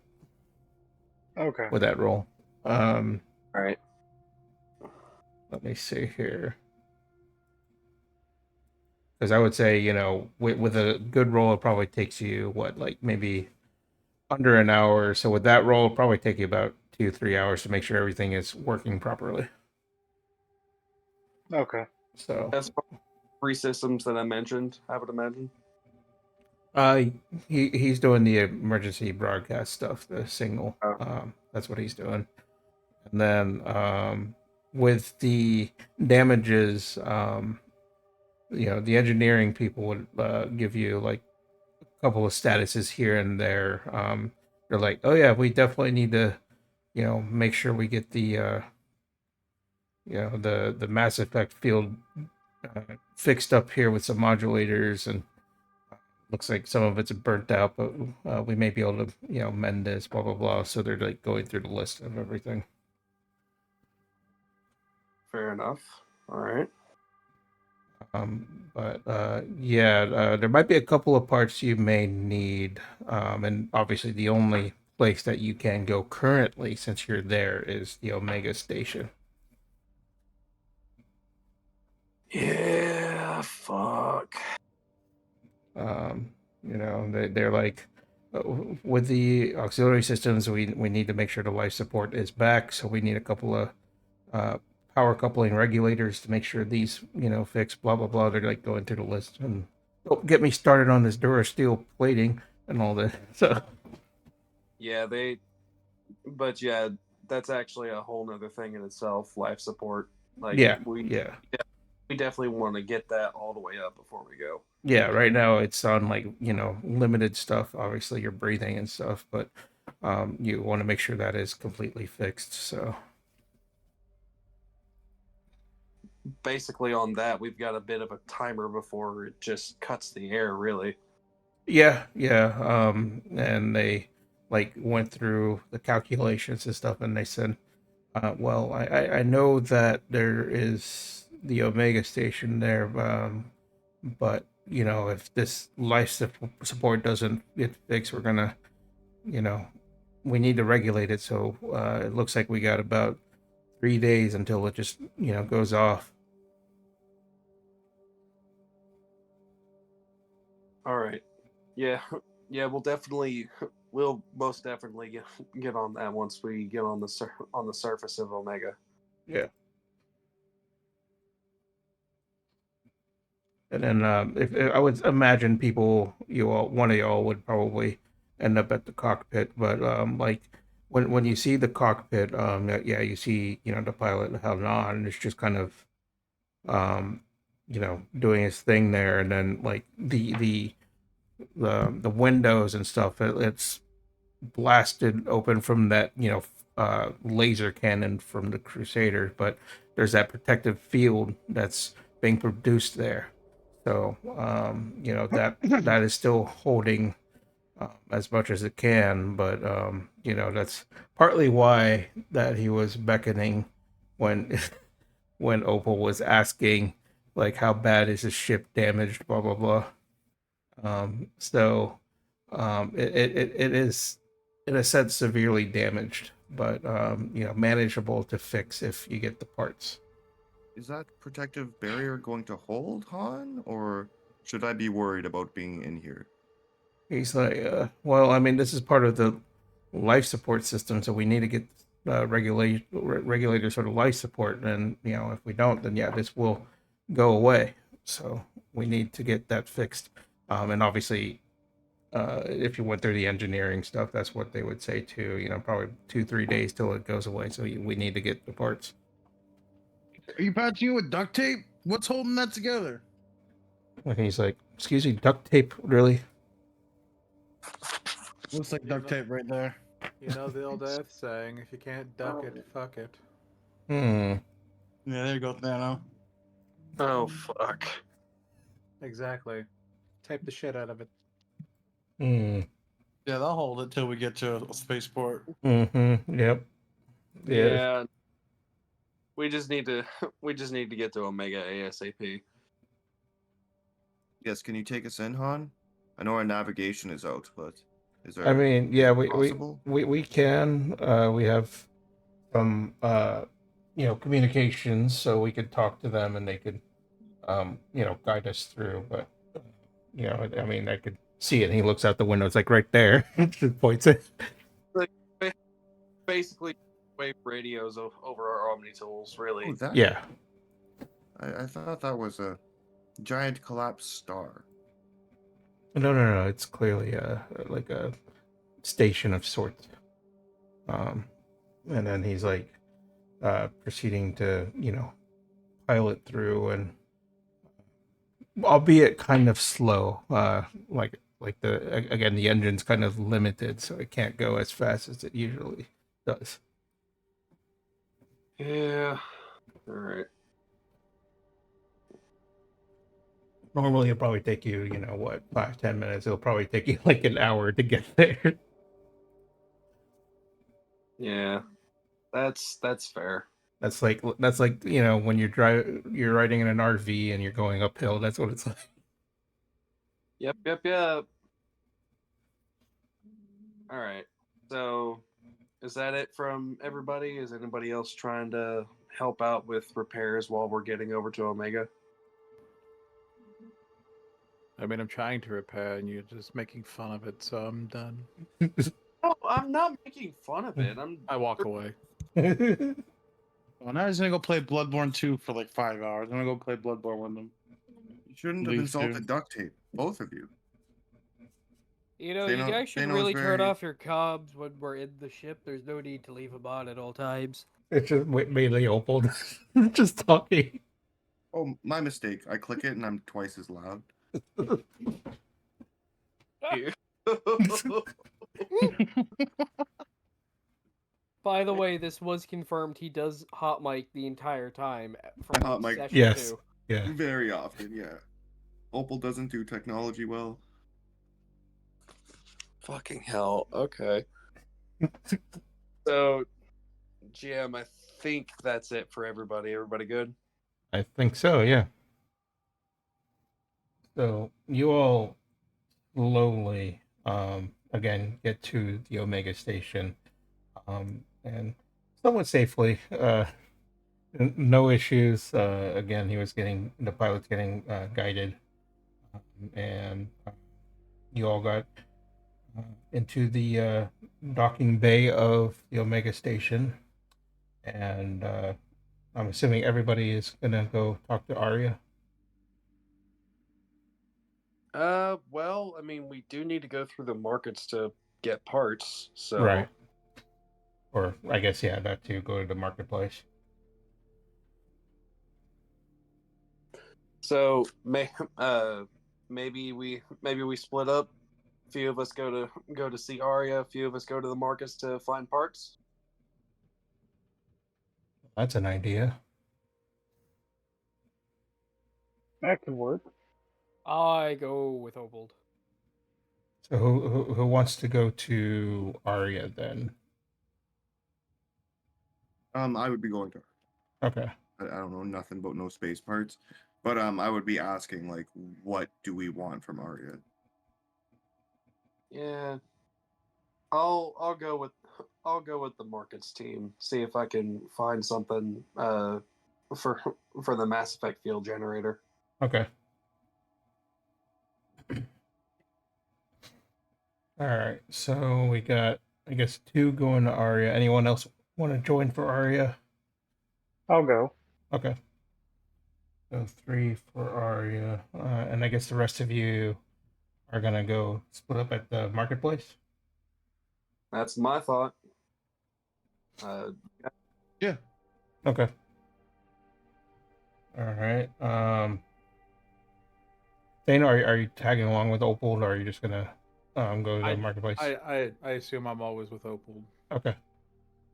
Okay. with that roll. All right. Let me see here. Because I would say, with a good roll, it probably takes you, like maybe under an hour. So with that roll, it'll probably take you about 2-3 hours to make sure everything is working properly. Okay. So That's 3 systems that I mentioned, I would imagine. he's doing the emergency broadcast stuff, the signal. Oh. That's what he's doing. And then with the damages, the engineering people would give you like a couple of statuses here and there. They're like, oh yeah, we definitely need to, make sure we get the the Mass Effect field fixed up here with some modulators, and looks like some of it's burnt out, but we may be able to mend this, blah blah blah. So they're like going through the list of everything. Fair enough. All right. But there might be a couple of parts you may need, and obviously the only place that you can go currently, since you're there, is the Omega Station. Yeah, fuck. They're like, with the auxiliary systems, we need to make sure the life support is back, so we need a couple of power coupling regulators to make sure these fix, blah blah blah. They're like going through the list, and Don't get me started on this Durasteel plating and all that. So Yeah, but yeah, that's actually a whole nother thing in itself. Life support, like yeah, we yeah. we definitely want to get that all the way up before we go. Yeah, right now it's on like, limited stuff. Obviously you're breathing and stuff, but you want to make sure that is completely fixed. So Basically, on that, we've got a bit of a timer before it just cuts the air. Really. yeah, yeah. And they like went through the calculations and stuff, and they said, well, I know that there is the Omega station there, but if this support doesn't get fixed, we're gonna, you know, we need to regulate it. So it looks like we got about 3 days until it just goes off. All right. Yeah, yeah. We'll most definitely get on that once we get on on the surface of Omega. Yeah. And then if I would imagine one of y'all would probably end up at the cockpit, but like when you see the cockpit, yeah, you see the pilot Hanan, and it's just kind of um, doing his thing there, and then like the windows and stuff, it's blasted open from that laser cannon from the Crusaders, but there's that protective field that's being produced there. So that is still holding as much as it can, but that's partly why that he was beckoning when when Opal was asking like how bad is his ship damaged, blah blah blah. So it is in a sense severely damaged, but manageable to fix if you get the parts. Is that protective barrier going to hold, Han? Or should I be worried about being in here? He's like, well, I mean, this is part of the life support system, so we need to get regulators sort of life support, and if we don't, then yeah, this will go away. So we need to get that fixed, and obviously, if you went through the engineering stuff, that's what they would say too. Probably 2-3 days till it goes away. So we need to get the parts. Are you patching it with duct tape? What's holding that together? And he's like, "Excuse me, duct tape, really?" Looks like duct tape right there. You know the old earth saying, if you can't duck it, fuck it. Hmm. Yeah, there you go, Thano. Oh fuck. Exactly. Tape the shit out of it. Hmm. Yeah, they'll hold it till we get to a spaceport. Mm-hmm. Yep. Yeah. We just need to get to Omega ASAP. Yes, can you take us in, Han? I know our navigation is out, but is there? I mean, yeah, is it possible? we can. We have some communications, so we could talk to them and they could guide us through. But I mean, I could see it. And he looks out the window. It's like right there. Just points it. Like basically, wave radios over our Omni tools. Really. Oh, that. Yeah. I thought that was a giant collapsed star. No. It's clearly like a station of sorts. And then he's like proceeding to pilot through, and albeit kind of slow. Like the engine's kind of limited, so it can't go as fast as it usually does. Yeah. All right. Normally, it'll probably take you, 5-10 minutes. It'll probably take you like an hour to get there. Yeah. That's fair. That's like when you're riding in an RV and you're going uphill. That's what it's like. Yep. All right. So, is that it from everybody? Is anybody else trying to help out with repairs while we're getting over to Omega? I mean, I'm trying to repair, and you're just making fun of it, so I'm done. Oh, I'm not making fun of it. I walk away. Well, now he's gonna go play Bloodborne 2 for like 5 hours. I'm gonna go play Bloodborne with him. You shouldn't have These two. insulted duct tape. Both of you. You know, They you know- guys should they know really it's turn very- off your comms when we're in the ship. There's no need to leave them on at all times. It's just mainly Opal just talking. Oh, my mistake. I click it and I'm twice as loud. By the way, this was confirmed. He does hot mic the entire time from Hot mic. session Yes. 2. Yeah. Very often, yeah. Opal doesn't do technology well. Fucking hell. Okay. So, GM, I think that's it for everybody. Everybody good? I think so, yeah. So you all slowly, again, get to the Omega station, and somewhat safely. No issues. Again, the pilot's getting guided, and you all got into the docking bay of the Omega station, and I'm assuming everybody is gonna go talk to Arya. Well, I mean, we do need to go through the markets to get parts, so Right. Or I guess yeah, that too. Go to the marketplace. so maybe we split up. A few of us go to see Arya. A few of us go to the markets to find parts. That's an idea. That could work. I go with Obold. So who wants to go to Arya then? I would be going to. Okay. I don't know nothing about no space parts, but I would be asking like, what do we want from Arya? Yeah, I'll go with the markets team. See if I can find something for the Mass Effect field generator. Okay. All right. So we got, I guess, 2 going to Arya. Anyone else want to join for Arya? I'll go. Okay. So 3 for Arya, and I guess the rest of you are gonna go split up at the marketplace. That's my thought. Yeah. Okay. All right. Dana, are you tagging along with Opal, or are you just gonna go to the marketplace? I assume I'm always with Opal. Okay.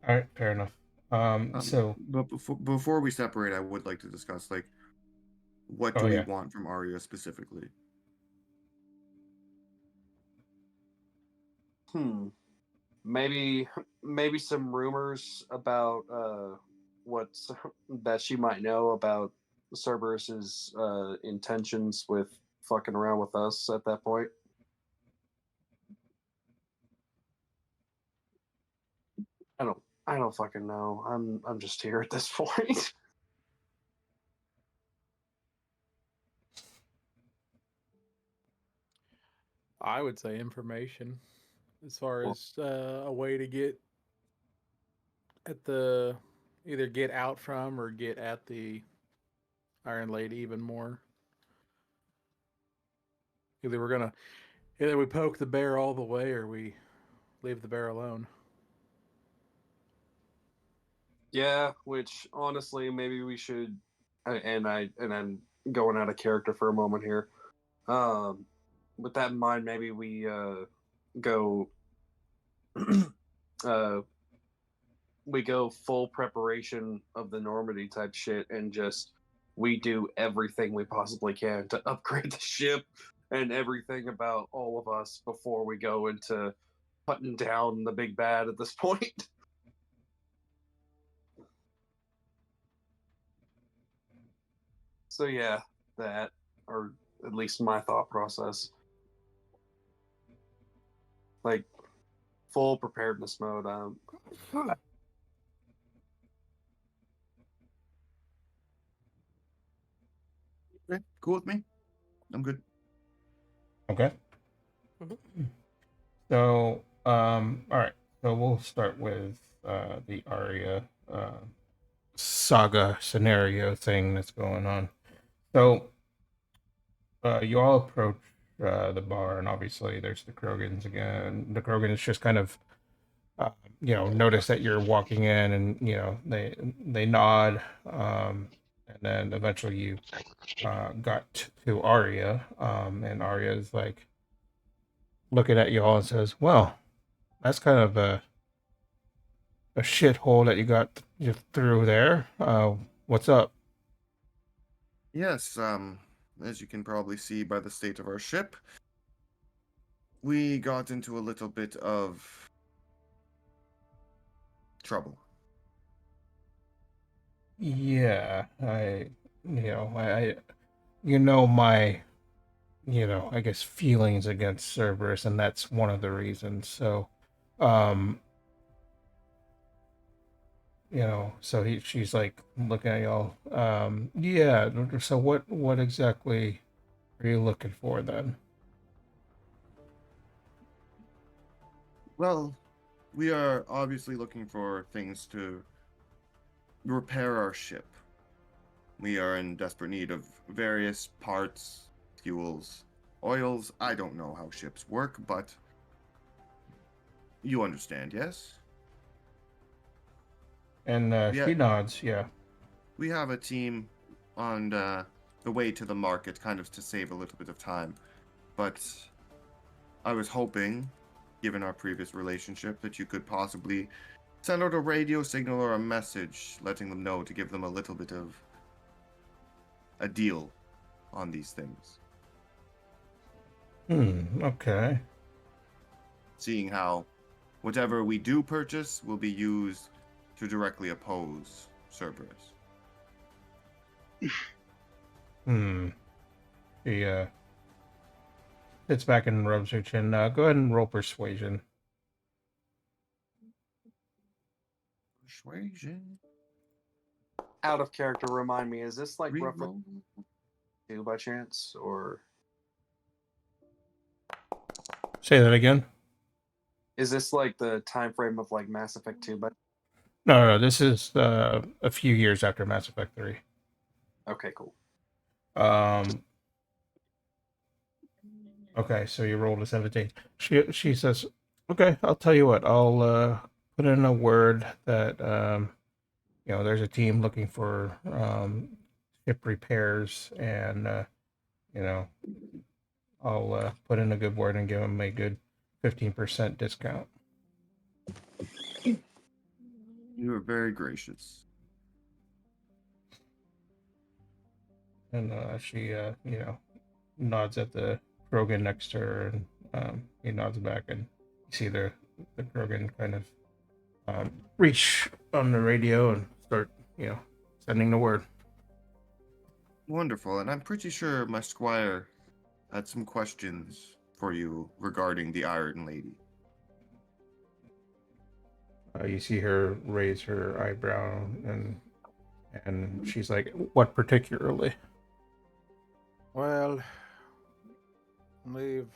All right. Fair enough. So But before we separate, I would like to discuss like, what do Oh, we yeah. want from Arya specifically? Maybe some rumors about what's that she might know about Cerberus's intentions with fucking around with us at that point. I don't fucking know. I'm just here at this point. I would say information, as far Well- as a way to get at the either get out from or get at the Iron Lady even more. Either we poke the bear all the way or we leave the bear alone. Yeah, which honestly, maybe we should. And I'm going out of character for a moment here. With that in mind, maybe we go. We go full preparation of the Normandy type shit, and just we do everything we possibly can to upgrade the ship and everything about all of us before we go into hunting down the big bad at this point. So yeah, that, or at least my thought process, like full preparedness mode. Okay, cool with me. I'm good. Okay. So, all right. So we'll start with the Arya saga scenario thing that's going on. So, you all approach the bar, and obviously there's the Krogans again. The Krogans just kind of, notice that you're walking in, and they nod, and then eventually you got to Arya, and Arya is like looking at you all and says, "Well, that's kind of a shithole that you got you through there. What's up?" Yes, as you can probably see by the state of our ship, we got into a little bit of trouble. Yeah, I my, I guess feelings against Cerberus, and that's one of the reasons. So, um, she's like looking at y'all. Yeah. So what exactly are you looking for then? Well, we are obviously looking for things to repair our ship. We are in desperate need of various parts, fuels, oils. I don't know how ships work, but you understand, yes? And Yeah. she nods. Yeah. We have a team on the way to the market, kind of to save a little bit of time. But I was hoping, given our previous relationship, that you could possibly send out a radio signal or a message letting them know to give them a little bit of a deal on these things. Okay. Seeing how whatever we do purchase will be used to directly oppose Cerberus. He sits back and rubs her chin. Go ahead and roll persuasion. Persuasion. Out of character, remind me, is this like Reroll. roughly 2 by chance, or Say that again. is this like the time frame of like Mass Effect 2? But No, this is a few years after Mass Effect 3. okay, cool. Okay, so you rolled a 17. She says, "Okay, I'll tell you what. I'll put in a word that there's a team looking for ship repairs, and you know, I'll put in a good word and give them a good 15% discount." You are very gracious. And she nods at the Krogan next to her, and he nods back, and you see the Krogan kind of reach on the radio and start, sending the word. Wonderful, and I'm pretty sure my squire had some questions for you regarding the Iron Lady. You see her raise her eyebrow, and she's like, "What particularly?" Well, they've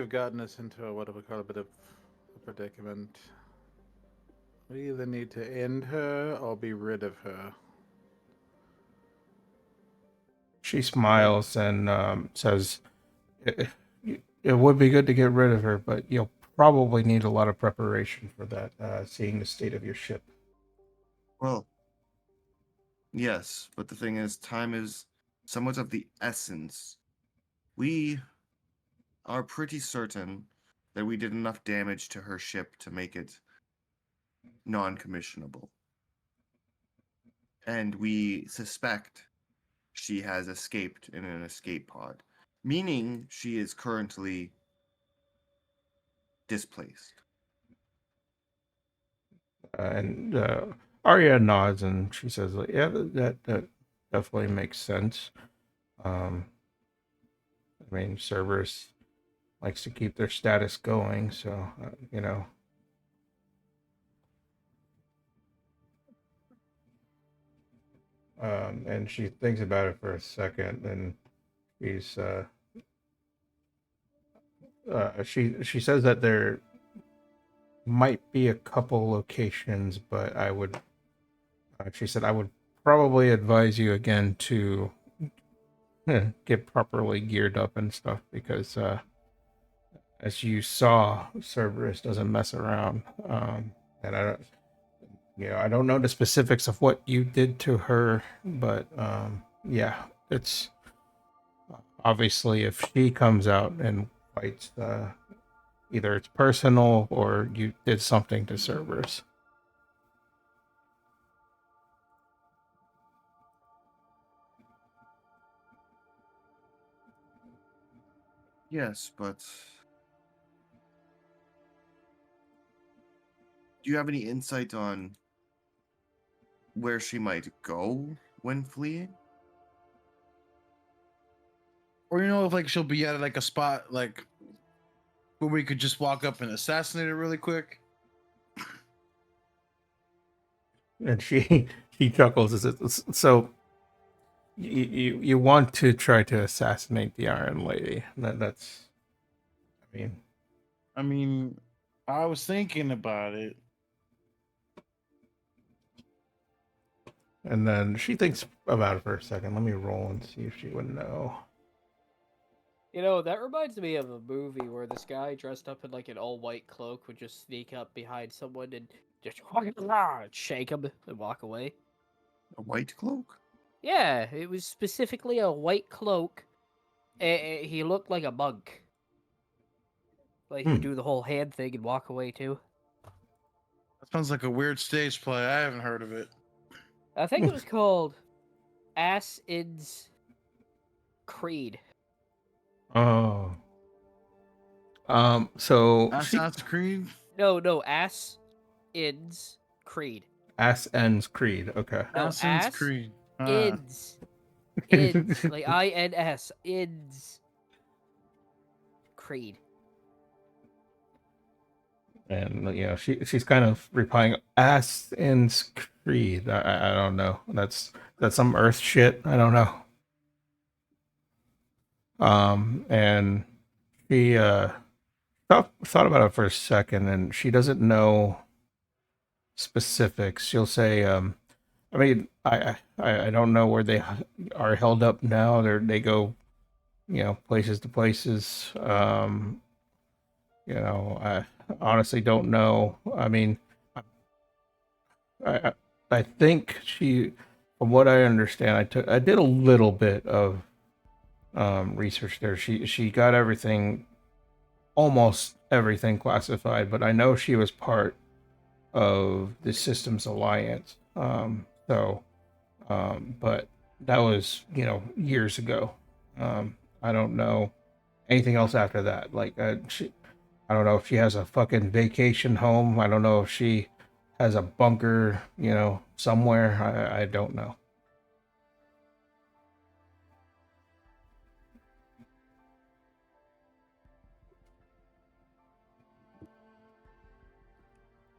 gotten us into what do we call a bit of a predicament. We either need to end her or be rid of her. She smiles and says, it would be good to get rid of her, but you'll probably need a lot of preparation for that, seeing the state of your ship." Well, yes, but the thing is, time is somewhat of the essence. We are pretty certain that we did enough damage to her ship to make it non-commissionable. And we suspect she has escaped in an escape pod, meaning she is currently displaced. And Arya nods and she says, like, "Yeah, that definitely makes sense. I mean, Cerberus likes to keep their status going, so And she thinks about it for a second, and she's she says that there might be a couple locations, but she said, "I would probably advise you again to get properly geared up and stuff because as you saw, Cerberus doesn't mess around. And I don't, I don't know the specifics of what you did to her, but yeah, it's obviously if she comes out and fights, either it's personal or you did something to Cerberus. Yes, but do you have any insight on where she might go when fleeing? Or if like she'll be at like a spot like where we could just walk up and assassinate her really quick. And she she chuckles as so. You want to try to assassinate the Iron Lady? That's, I mean, I mean, I was thinking about it. and then she thinks about it for a second. Let me roll and see if she would know. That reminds me of a movie where this guy dressed up in like an all-white cloak would just sneak up behind someone and just shake him and walk away. A white cloak? Yeah, it was specifically a white cloak. He looked like a monk. Like he'd do the whole hand thing and walk away too. That sounds like a weird stage play. I haven't heard of it. I think it was called Assassin's Creed. Oh. So Assassin's Creed. No, Assassin's Creed. Ass ends Creed. Okay. No, Assassin's Creed. Ids. Ids. Like INS. Ids. Creed. And she's kind of replying Ass ends Creed. I don't know. That's some Earth shit. I don't know. And she thought about it for a second, and she doesn't know specifics. She'll say, I mean, I don't know where they are held up now. They go, places to places. I honestly don't know. I mean, I think from what I understand, I did a little bit of research there. She got everything, almost everything classified, but I know she was part of the Systems Alliance. But that was years ago. I don't know anything else after that. Like I don't know if she has a fucking vacation home. I don't know if she has a bunker, somewhere. I don't know.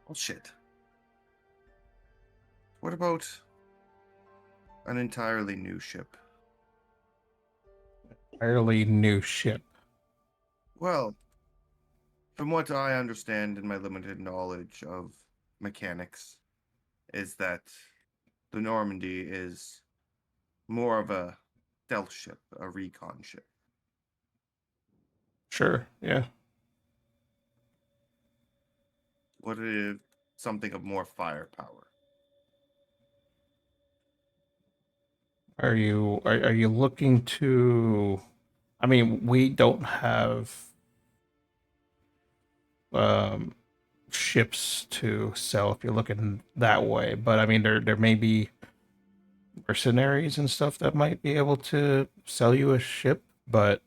Well, shit. What about an entirely new ship? Entirely new ship. Well, from what I understand in my limited knowledge of mechanics, is that the Normandy is more of a stealth ship, a recon ship. Sure, yeah. What if something of more firepower? Are you looking to? I mean, we don't have ships to sell if you're looking that way, but I mean, there may be mercenaries and stuff that might be able to sell you a ship, but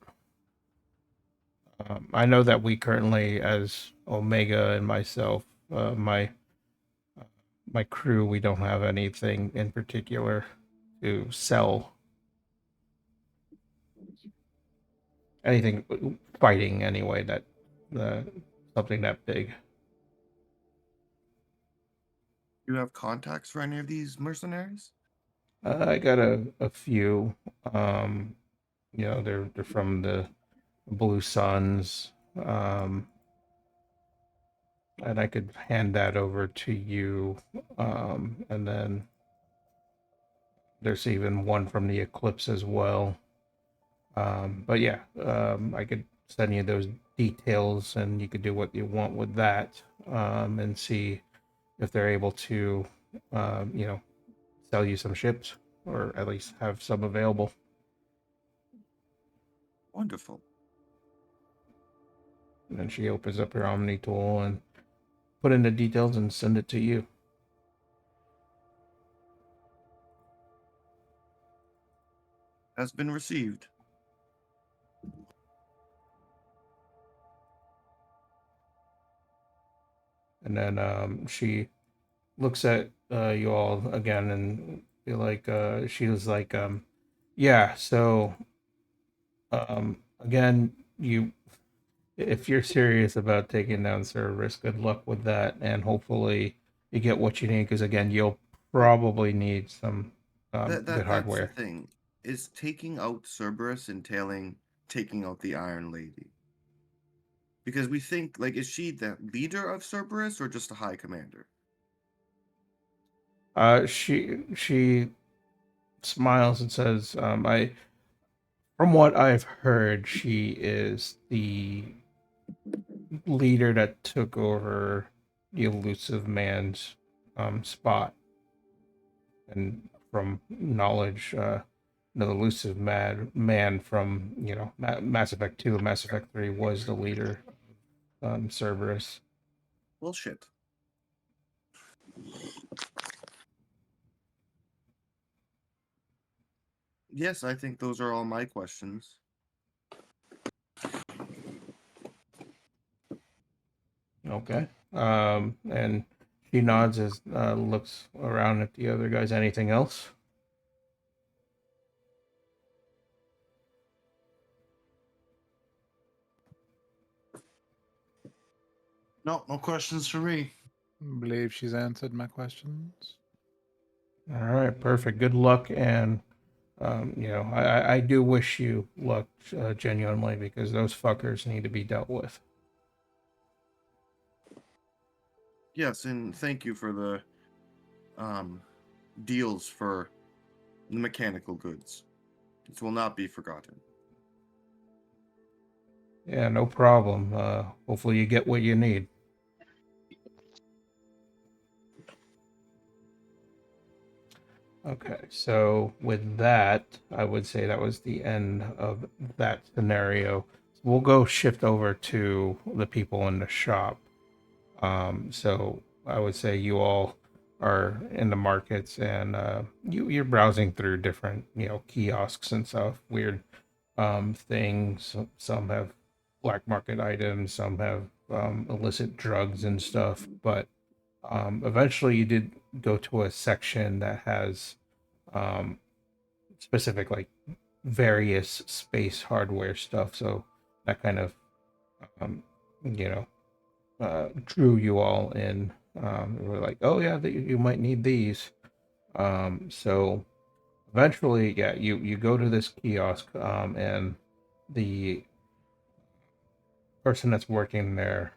I know that we currently, as Omega and myself, my crew, we don't have anything in particular to sell. Anything fighting anyway, that something that big. You have contacts for any of these mercenaries? I got a few. They're from the Blue Suns. And I could hand that over to you. And then there's even one from the Eclipse as well. But yeah, I could send you those details, and you could do what you want with that, and see if they're able to, you know, sell you some ships, or at least have some available. Wonderful. And then she opens up her Omni tool and put in the details and send it to you. Has been received. And then she looks at you all again and feel like she was like, yeah, so again, you if you're serious about taking down Cerberus, good luck with that, and hopefully you get what you need. Because again, you'll probably need some good That's the hardware. thing. Is taking out Cerberus entailing taking out the Iron Lady? Because we think, like, is she the leader of Cerberus or just a high commander? She smiles and says, "I, from what I've heard, she is the leader that took over the elusive man's spot, and from knowledge, the elusive man from Mass Effect 2 and Mass Effect 3 was the leader, Cerberus." Well, shit. Yes, I think those are all my questions. Okay. And she nods as looks around at the other guys. Anything else? No, no questions for me. Believe she's answered my questions. All right, perfect. Good luck, and I do wish you luck, genuinely, because those fuckers need to be dealt with. Yes, and thank you for the deals for the mechanical goods. This will not be forgotten. Yeah, no problem. Hopefully you get what you need. Okay, so with that, I would say that was the end of that scenario. We'll go shift over to the people in the shop. So I would say you all are in the markets, and you're browsing through different kiosks and stuff, weird things. Some have black market items, some have illicit drugs and stuff. But eventually, you did go to a section that has um, specific, like, various space hardware stuff. So that kind of um, you know drew you all in. We're like, oh yeah, you might need these. So eventually, yeah, you go to this kiosk, and the person that's working there,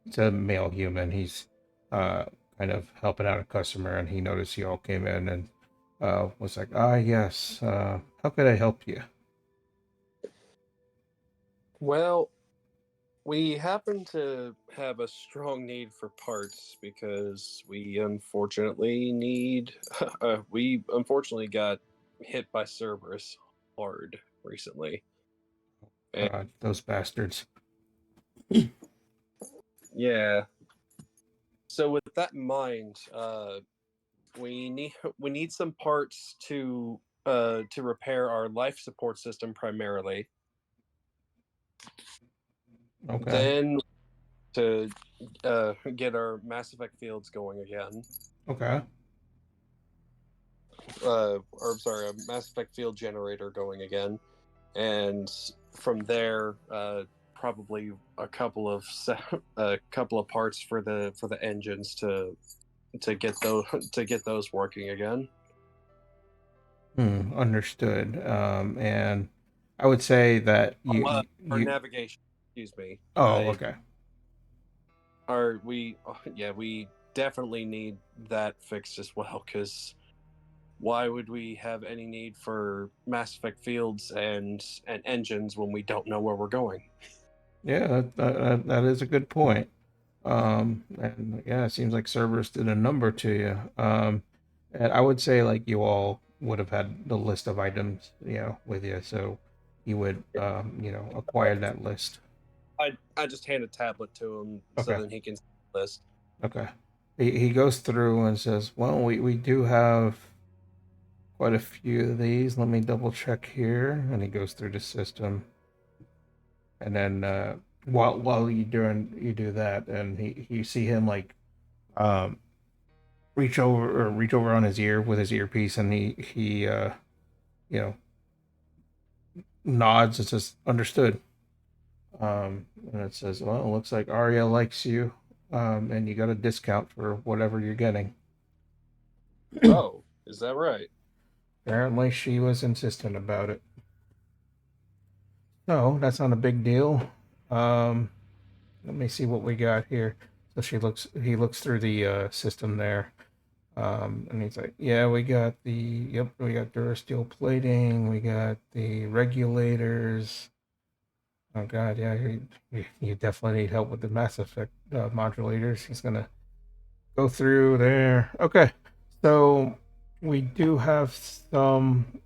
it's a male human. He's uh, kind of helping out a customer, and he noticed you all came in and was like, ah, yes, how could I help you? Well, we happen to have a strong need for parts because we unfortunately got hit by Cerberus hard recently. And Those bastards. yeah. So with that in mind, we need some parts to repair our life support system primarily. Okay. Then to get our Mass Effect fields going again. Okay. Or sorry, a Mass Effect field generator going again, and from there, probably a couple of parts for the engines to get those working again. Understood. And I would say that Our navigation, excuse me. Oh, okay. We definitely need that fixed as well, because why would we have any need for Mass Effect fields and engines when we don't know where we're going? Yeah, that is a good point. And yeah, it seems like Cerberus did a number to you. And I would say like you all would have had the list of items, with you, so you would, acquire that list. I just hand a tablet to him so Okay. then he can see the list. Okay. He goes through and says, "Well, we do have quite a few of these. Let me double check here." And he goes through the system, and then while you do that, and you see him like um reach over on his ear with his earpiece, and he you know nods and says, "Understood." And it says, "Well, it looks like Arya likes you, and you got a discount for whatever you're getting." Oh, is that right? Apparently, she was insistent about it. No, that's not a big deal. Um, Let me see what we got here. So he looks through the system there. And he's like, "Yeah, we got we got Durasteel plating, we got the regulators. Oh God, yeah, you definitely need help with the Mass Effect modulators." He's gonna go through there. Okay, so we do have some.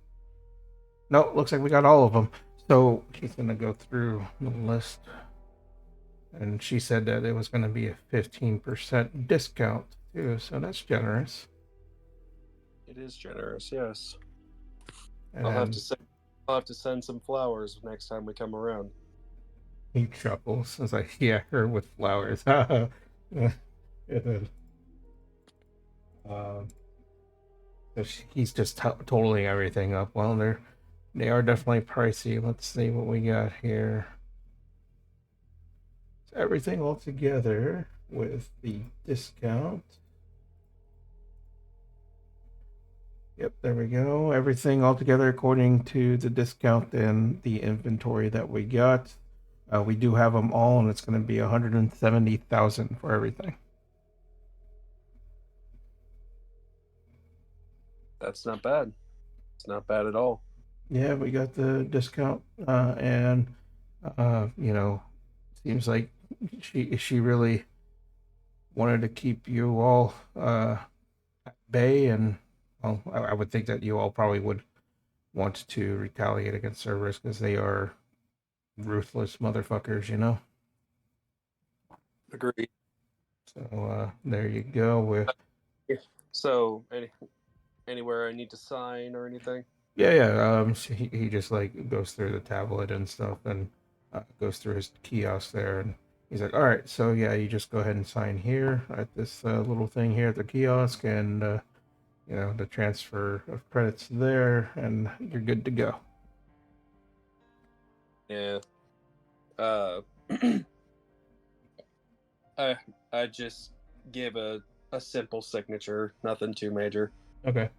No, looks like we got all of them. So he's gonna go through the list, and she said that it was gonna be a 15% discount too. So that's generous. It is generous, yes. And I'll have to send some flowers next time we come around. he chuckles. It's like, "Yeah, her with flowers." And then, um, so he's just totaling everything up. Well, they are definitely pricey. Let's see what we got here. So everything all together with the discount. Yep, there we go. Everything all together according to the discount and the inventory that we got. We do have them all, and it's going to be 170,000 for everything. That's not bad. It's not bad at all. Yeah, we got the discount, and seems like she really wanted to keep you all at bay, and well, I would think that you all probably would want to retaliate against Cerberus because they are ruthless motherfuckers. Agreed. So there you go. With So, anywhere I need to sign or anything? yeah. So he just like goes through the tablet and stuff, and goes through his kiosk there, and he's like, "All right, so yeah, you just go ahead and sign here at this little thing here at the kiosk, and the transfer of credits there, and you're good to go." Yeah. I I just give a simple signature, nothing too major. Okay.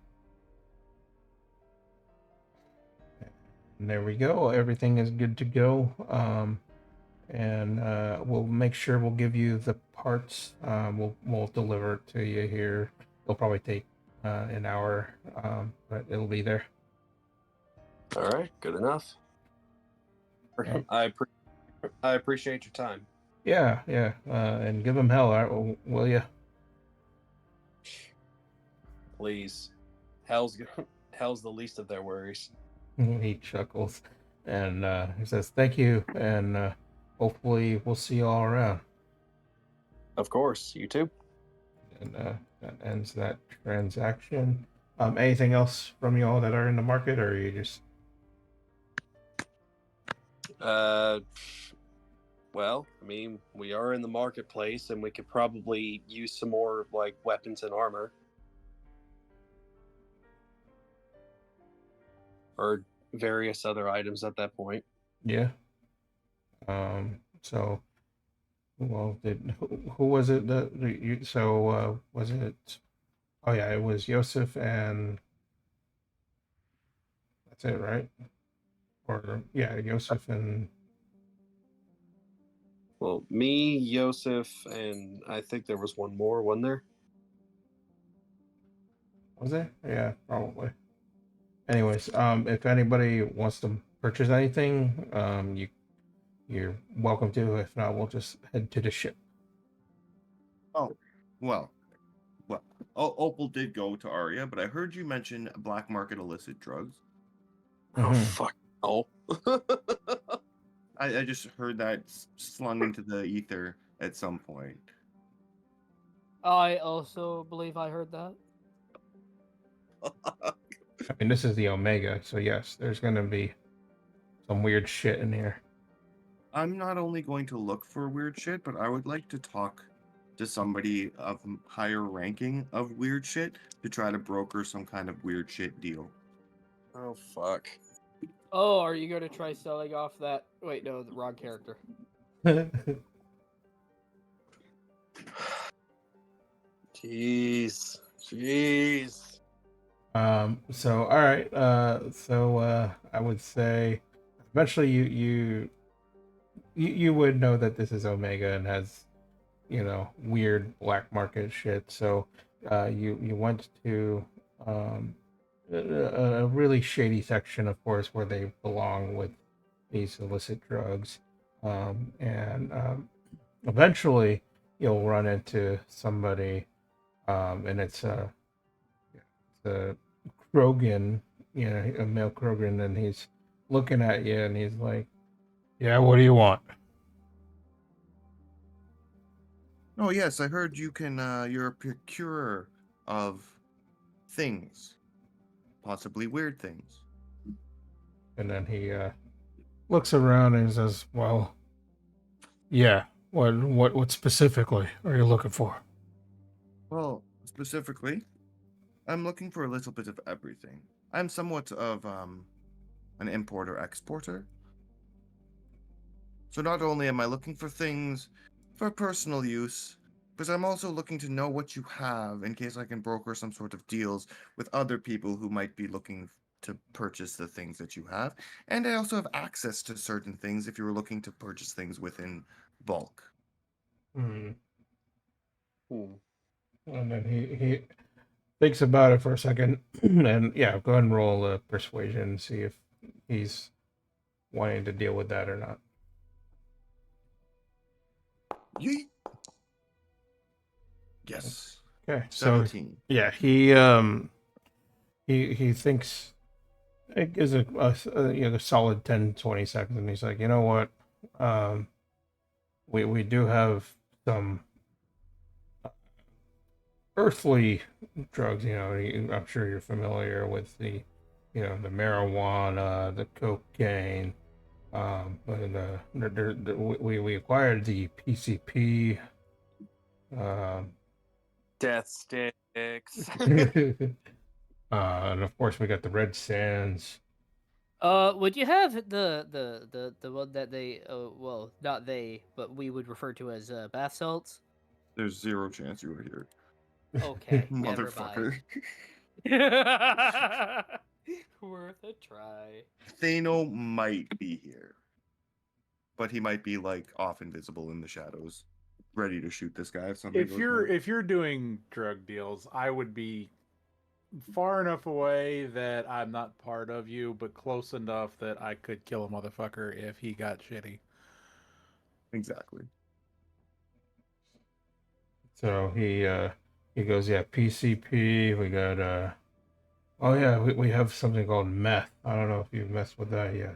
And there we go. Everything is good to go. And we'll make sure we'll give you the parts. We'll deliver it to you here. It'll probably take an hour, but it'll be there. All right, good enough. Yeah. I appreciate your time. Yeah, yeah. And give them hell, will you? Please, hell's hell's the least of their worries. He chuckles, and he says, "Thank you, and hopefully we'll see you all around." Of course, you too. And that ends that transaction. Anything else from you all that are in the market, or are you just? Well, I mean, we are in the marketplace, and we could probably use some more like weapons and armor, or various other items at that point. Yeah. So, well, who was it that you? So, was it? Oh yeah, it was Yosef, and that's it, right? Or yeah, Yosef and Well, me, Yosef, and I think there was one more, wasn't there? Was it? Yeah, probably. Anyways, if anybody wants to purchase anything, you're welcome to. If not, we'll just head to the ship. Oh, well. Well, Opal did go to Arya, but I heard you mention black market illicit drugs. Oh Mhm. fuck no. I just heard that slung into the ether at some point. I also believe I heard that. I mean, this is the Omega, so yes, there's gonna be some weird shit in here. I'm not only going to look for weird shit, but I would like to talk to somebody of higher ranking of weird shit to try to broker some kind of weird shit deal. Oh fuck. Oh, are you going to try selling off that? Wait, no, the wrong character. Jeez. Jeez. So all right. I would say eventually you would know that this is Omega and has, weird black market shit. So you went to a really shady section, of course, where they belong with these illicit drugs. And eventually you'll run into somebody, and it's the Krogan, a male Krogan, and he's looking at you and he's like, "Yeah, what do you want?" Oh yes, I heard you're a procurer of things, possibly weird things. And then he looks around and he says, "Well, yeah. What specifically are you looking for?" Well, specifically, I'm looking for a little bit of everything. I'm somewhat of an importer exporter. So not only am I looking for things for personal use, but I'm also looking to know what you have in case I can broker some sort of deals with other people who might be looking to purchase the things that you have. And I also have access to certain things if you were looking to purchase things within bulk. Hmm. Hmm. And then he thinks about it for a second, and yeah, go ahead and roll a persuasion and see if he's wanting to deal with that or not. Yeet. Yes. Okay, so 17. yeah, he thinks it gives a solid 10, 20 seconds, and he's like, you know what, we do have some earthly drugs. I'm sure you're familiar with the marijuana, the cocaine. But we acquired the PCP. Death sticks. And of course we got the red sands. Would you have the one that they well, not they, but we would refer to as bath salts? There's zero chance you were here. Okay, never Motherfucker. mind. Worth a try. Thano might be here. But he might be like off invisible in the shadows, ready to shoot this guy if something If goes you're wrong. if you're doing drug deals, I would be far enough away that I'm not part of you, but close enough that I could kill a motherfucker if he got shitty. Exactly. So he goes, yeah, PCP. We got oh yeah, we have something called meth. I don't know if you've messed with that yet.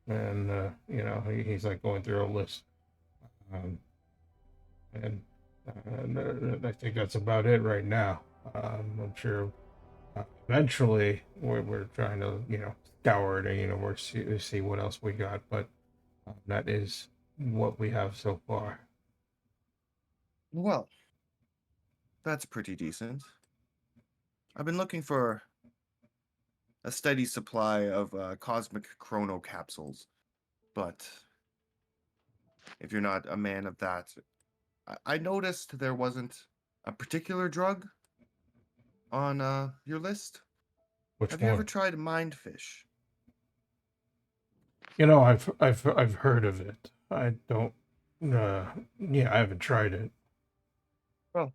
And he's like going through a list. Um, and I think that's about it right now. I'm sure eventually we're trying to scour the universe to see what else we got, but that is what we have so far. Well, that's pretty decent. I've been looking for a steady supply of cosmic chrono capsules, but if you're not a man of that, I noticed there wasn't a particular drug on your list. Which Have one? you ever tried mindfish? I've heard of it. I don't. Yeah, I haven't tried it. Well,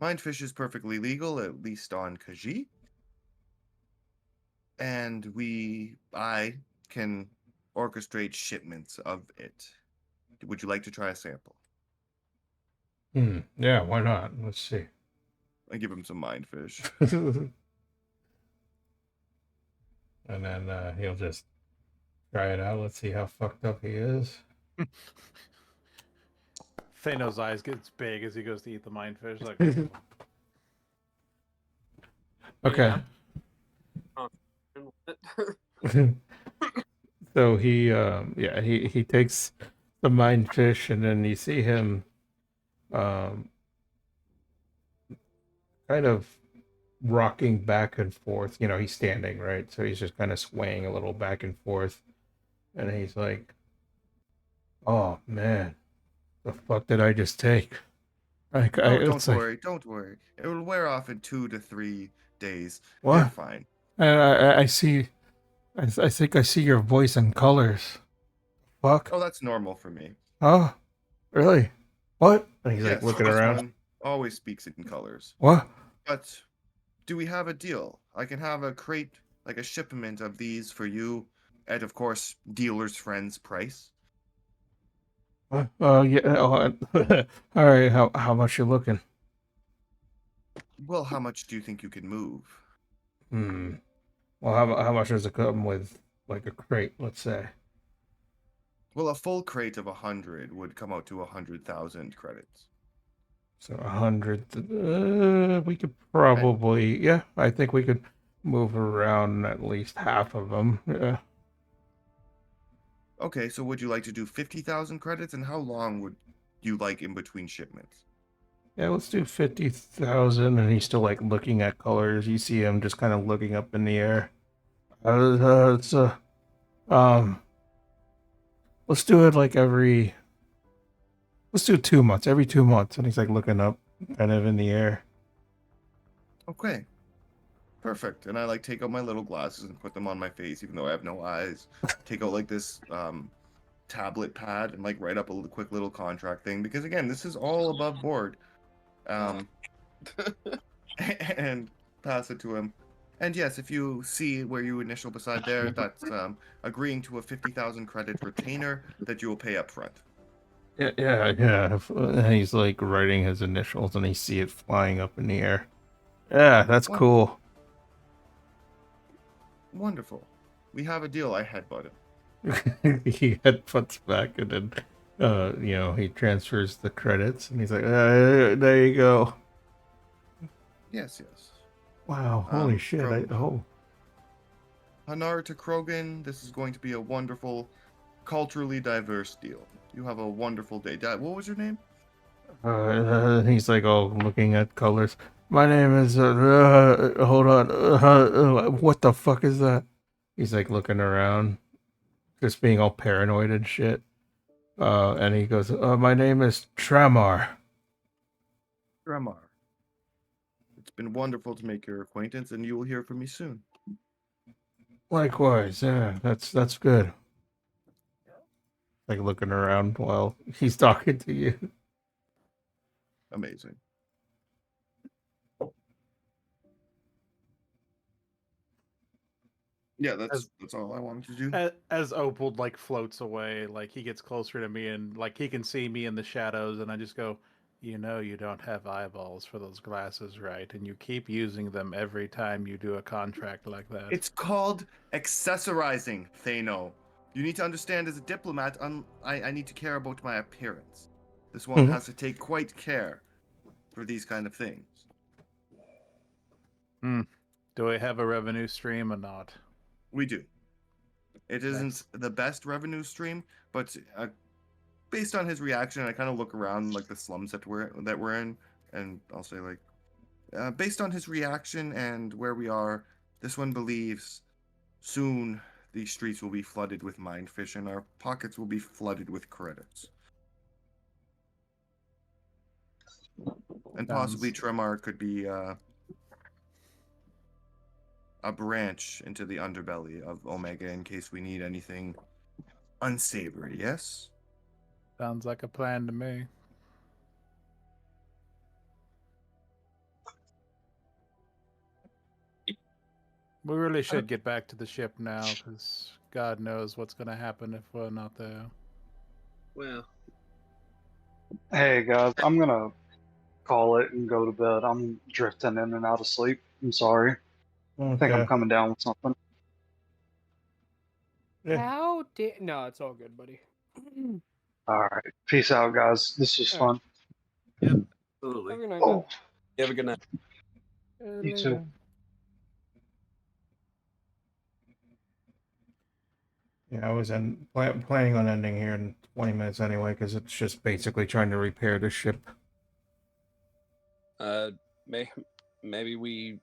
Mindfish is perfectly legal, at least on Khajiit. And I can orchestrate shipments of it. Would you like to try a sample? Yeah, why not? Let's see. I give him some mindfish. And then he'll just try it out. Let's see how fucked up he is. Thanos' eyes gets big as he goes to eat the mindfish. Like, Okay. Yeah. So he takes the mindfish, and then you see him um kind of rocking back and forth. You know, he's standing, right? So he's just kind of swaying a little back and forth. And he's like, "Oh man, the fuck did I just take?" Like, Oh, it's don't like, worry, don't worry. It will wear off in 2 to 3 days. You're what? fine. I see. I think I see your voice in colors. Fuck. Oh, that's normal for me. Oh, really? What? And he's like Yes, looking this around. one always speaks in colors. What? But do we have a deal? I can have a crate, like a shipment of these for you at, of course, dealer's friend's price. What? Oh yeah. Oh, all right. How much you looking? Well, how much do you think you can move? Hmm. Well, how much does it come with, like a crate? Let's say. Well, a full crate of 100 would come out to 100,000 credits. So 100. We could probably. Yeah, I think we could move around at least half of them. Yeah. Okay, so would you like to do 50,000 credits, and how long would you like in between shipments? Yeah, let's do 50,000. And he's still like looking at colors. You see him just kind of looking up in the air. It's um. Let's do it like every. Let's do 2 months. Every 2 months, and he's like looking up, kind of in the air. Okay, perfect. And I like take out my little glasses and put them on my face, even though I have no eyes. Take out like this tablet pad and like write up a quick little contract thing, because again, this is all above board. And pass it to him. And yes, if you see where you initial beside there, that's agreeing to a 50,000 credit retainer that you will pay up front. Yeah. And he's like writing his initials, and you see it flying up in the air. Yeah, that's cool. Wonderful. We have a deal. I headbutt him. He headbutts back, and then, he transfers the credits, and he's like, there you go. Yes. Wow, holy shit! From Hanar to Krogan, this is going to be a wonderful, culturally diverse deal. You have a wonderful day. Dad, what was your name? He's like, oh, looking at colors. My name is. Hold on. What the fuck is that? He's like looking around, just being all paranoid and shit. And he goes, my name is Tramar. Dremar. It's been wonderful to make your acquaintance, and you will hear from me soon. Likewise, yeah, that's good. Like looking around while he's talking to you. Amazing. Yeah, that's all I wanted to do. as Opal like floats away, like he gets closer to me, and like he can see me in the shadows, and I just go, you know, you don't have eyeballs for those glasses, right? And you keep using them every time you do a contract like that. It's called accessorizing, Thano. You need to understand, as a diplomat, I need to care about my appearance. This one has to take quite care for these kind of things. Do I have a revenue stream or not? We do. It isn't the best revenue stream, but based on his reaction, I kind of look around like the slums that we're in, and I'll say like, based on his reaction and where we are, this one believes soon these streets will be flooded with mindfish, and our pockets will be flooded with credits. And possibly Tremar could be a branch into the underbelly of Omega in case we need anything unsavory, yes? Sounds like a plan to me. We really should get back to the ship now, because God knows what's going to happen if we're not there. Well, Hey guys, I'm gonna call it and go to bed. I'm drifting in and out of sleep. I'm sorry. I think I'm Okay. coming down with something. Yeah. How dare? No, it's all good, buddy. All right. Peace out, guys. This was fun. absolutely. Have a good night, Oh, You have a good night. you too. Yeah, I was planning on ending here in 20 minutes anyway, because it's just basically trying to repair the ship. Maybe we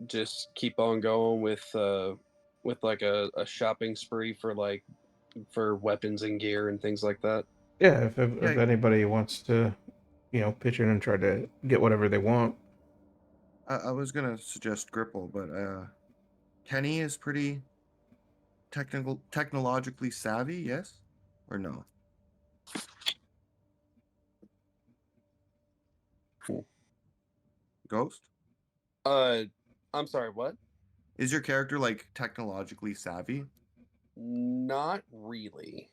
just keep on going with like a shopping spree for for weapons and gear and things like that. Yeah, if Yeah. anybody wants to, pitch in and try to get whatever they want. I was gonna suggest Gripple, but Kenny is pretty technologically savvy, yes? Or no? Ghost? I'm sorry, what? Is your character like technologically savvy? Not really.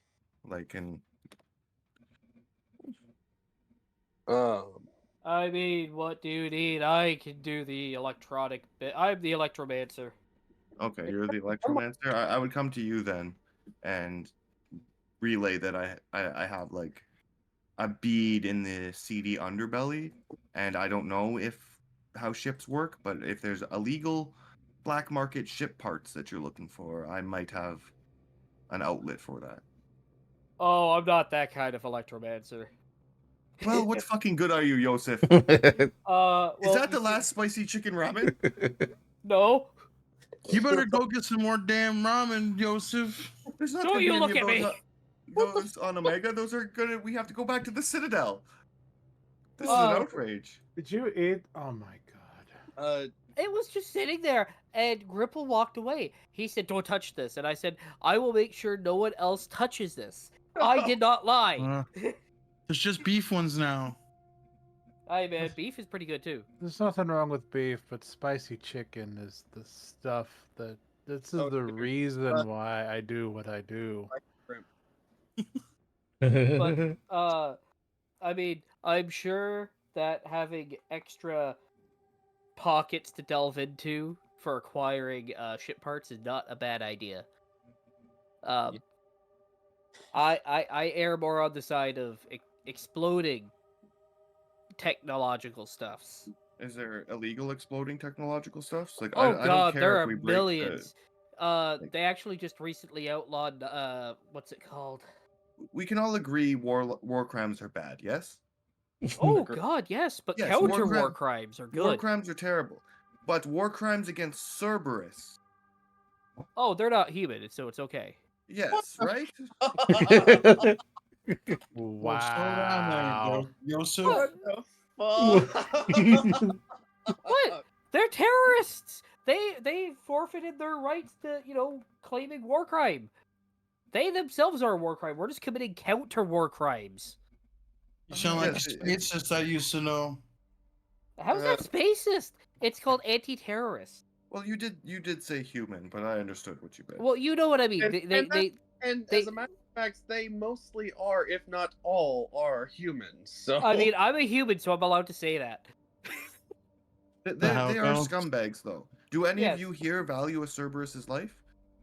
Like in I mean, what do you need? I can do the electronic bit. I'm the electromancer. okay, you're the electromancer. I would come to you then and relay that I have like a bead in the seedy underbelly, and I don't know how ships work, but if there's illegal black market ship parts that you're looking for, I might have an outlet for that. Oh, I'm not that kind of electromancer. Well, what fucking good are you, Yosef? Well, Is that you the see- last spicy chicken ramen? No. You better go get some more damn ramen, Joseph. There's not Don't gonna you be look any at me. about those on Omega. Those are gonna. We have to go back to the Citadel. This is an Oh. outrage. Did you eat? Oh my god. It was just sitting there, and Gripple walked away. He said, "Don't touch this," and I said, "I will make sure no one else touches this." I did not lie. There's just beef ones now. Hey man, beef is pretty good too. There's nothing wrong with beef, but spicy chicken is the stuff that. This is Oh, the dude. reason why I do what I do. But I mean, I'm sure that having extra pockets to delve into for acquiring ship parts is not a bad idea. Yeah. I err more on the side of exploding technological stuffs. Is there illegal exploding technological stuffs? Like Oh I don't god, care there if are we break millions. like- They actually just recently outlawed what's it called? we can all agree war crimes are bad. Yes. Oh Agree. god, yes, but Yes, counter war war crime- crimes are War good. crimes are terrible, but war crimes against Cerberus. Oh, they're not human, so it's okay. Yes, right. Well, slow down there, Wow. Joseph. What? They're terrorists. They forfeited their rights to, claiming war crime. They themselves are a war crime. We're just committing counter war crimes. You sound like a Yes, spacist I used to know. How's that spacist? It's called anti-terrorist. Well, you did say human, but I understood what you meant. Well, you know what I mean. And They- as a matter of fact, they mostly are, if not all, are humans. So I mean, I'm a human, so I'm allowed to say that. They how it are goes. scumbags, though. Do any Yes. of you here value a Cerberus's life?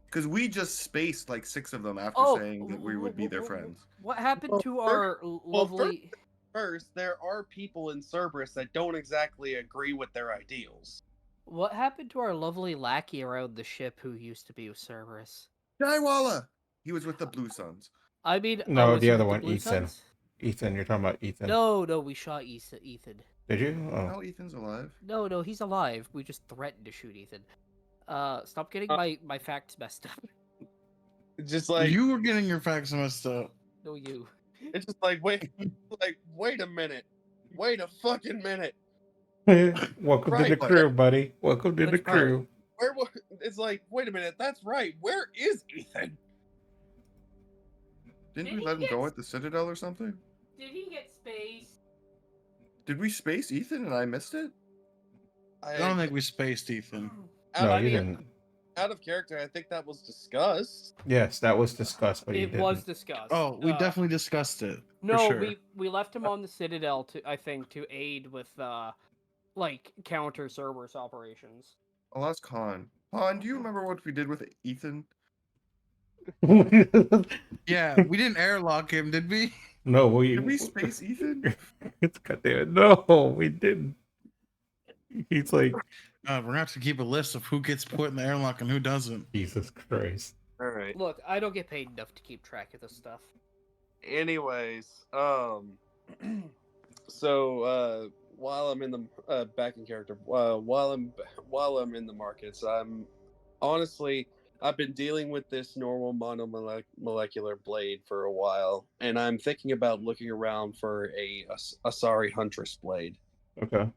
Because we just spaced like 6 of them after Oh, saying that we would be their friends. What happened Well, to first- our well, lovely? first, there are people in Cerberus that don't exactly agree with their ideals. What happened to our lovely lackey around the ship who used to be with Cerberus? Jaiwala! He was with the Blue Suns. I mean, No, was the he other with one, Blue Ethan. Suns? Ethan, you're talking about Ethan. No, we shot Ethan. Did you? Oh. No, Ethan's alive. No, he's alive. We just threatened to shoot Ethan. Stop getting my facts messed up. It's just like You were getting your facts messed up. No, you. it's just like wait a minute, wait a fucking minute. Welcome to Right, the but- crew, buddy. Welcome to the Which part? crew. It's like wait a minute, that's right. Where is Ethan? Didn't Did we he let him get go s- at the Citadel or something? Did he get spaced? Did we space Ethan and I missed it? I don't think we spaced Ethan. Out No, on you the- didn't. out of character. I think that was discussed. Yes, that was discussed, but you It didn't. was discussed. Oh, we definitely discussed it. No, for sure. we left him on the Citadel to, I think, to aid with like counter Cerberus operations. I'll ask Han. Han, do you remember what we did with Ethan? Yeah, we didn't airlock him, did we? No, we. Did we space Ethan? It's goddamn. No, we didn't. He's like, We're gonna have to keep a list of who gets put in the airlock and who doesn't. Jesus Christ. All right. Look, I don't get paid enough to keep track of this stuff. Anyways, so while I'm in the back in character, while I'm in the markets, I've been dealing with this normal monomolecular blade for a while, and I'm thinking about looking around for a Asari Huntress blade. Okay.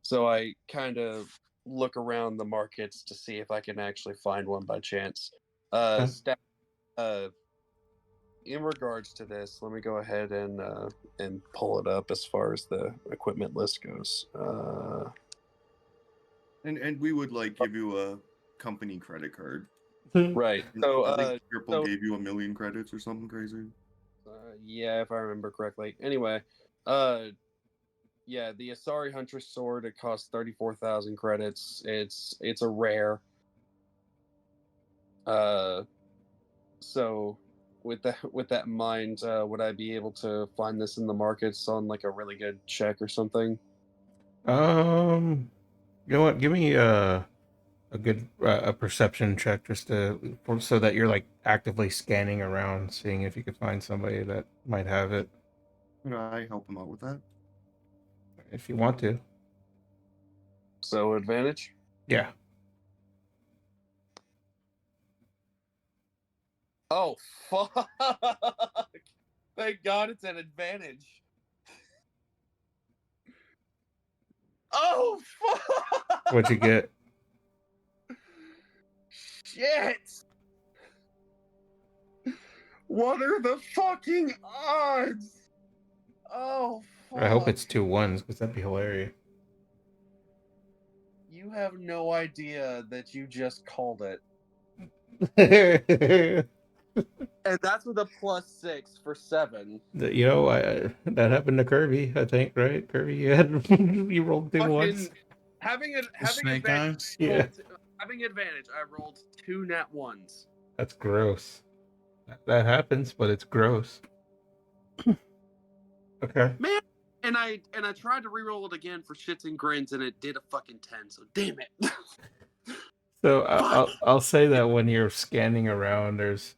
So I kind of look around the markets to see if I can actually find one by chance. In regards to this, let me go ahead and pull it up as far as the equipment list goes. And we would like give you a company credit card. Right. So I think Triple gave you 1 million credits or something crazy. Yeah, if I remember correctly. Anyway, yeah, the Asari Huntress sword, it costs 34,000 credits. It's a rare. So with that in mind, would I be able to find this in the markets on like a really good check or something? You know what? Give me a good a perception check just so that you're like actively scanning around, seeing if you could find somebody that might have it. Can I help him out with that? If you want to. So advantage? Yeah. Oh fuck! Thank God it's an advantage. Oh fuck! What'd you get? Shit! What are the fucking odds? Oh fuck! I hope it's 2 1s because that'd be hilarious. You have no idea that you just called it. And that's with a +6 for 7. You know, that happened to Kirby, I think, right? Kirby, you rolled 2 1s. Having Snake advantage. eyes? Yeah. Having advantage, I rolled 2 nat 1s. That's gross. That happens, but it's gross. Okay. Man, and I tried to reroll it again for shits and grins, and it did a fucking 10. So damn it. So I'll say that when you're scanning around, there's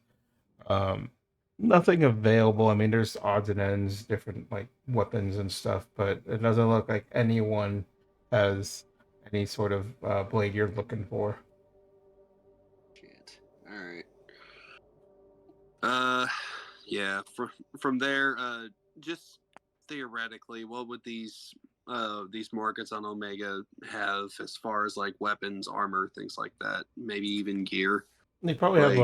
nothing available. I mean, there's odds and ends, different like weapons and stuff, but it doesn't look like anyone has any sort of blade you're looking for. Shit. All right. Yeah. From there, just theoretically, what would these markets on Omega have as far as like weapons, armor, things like that? Maybe even gear. They probably have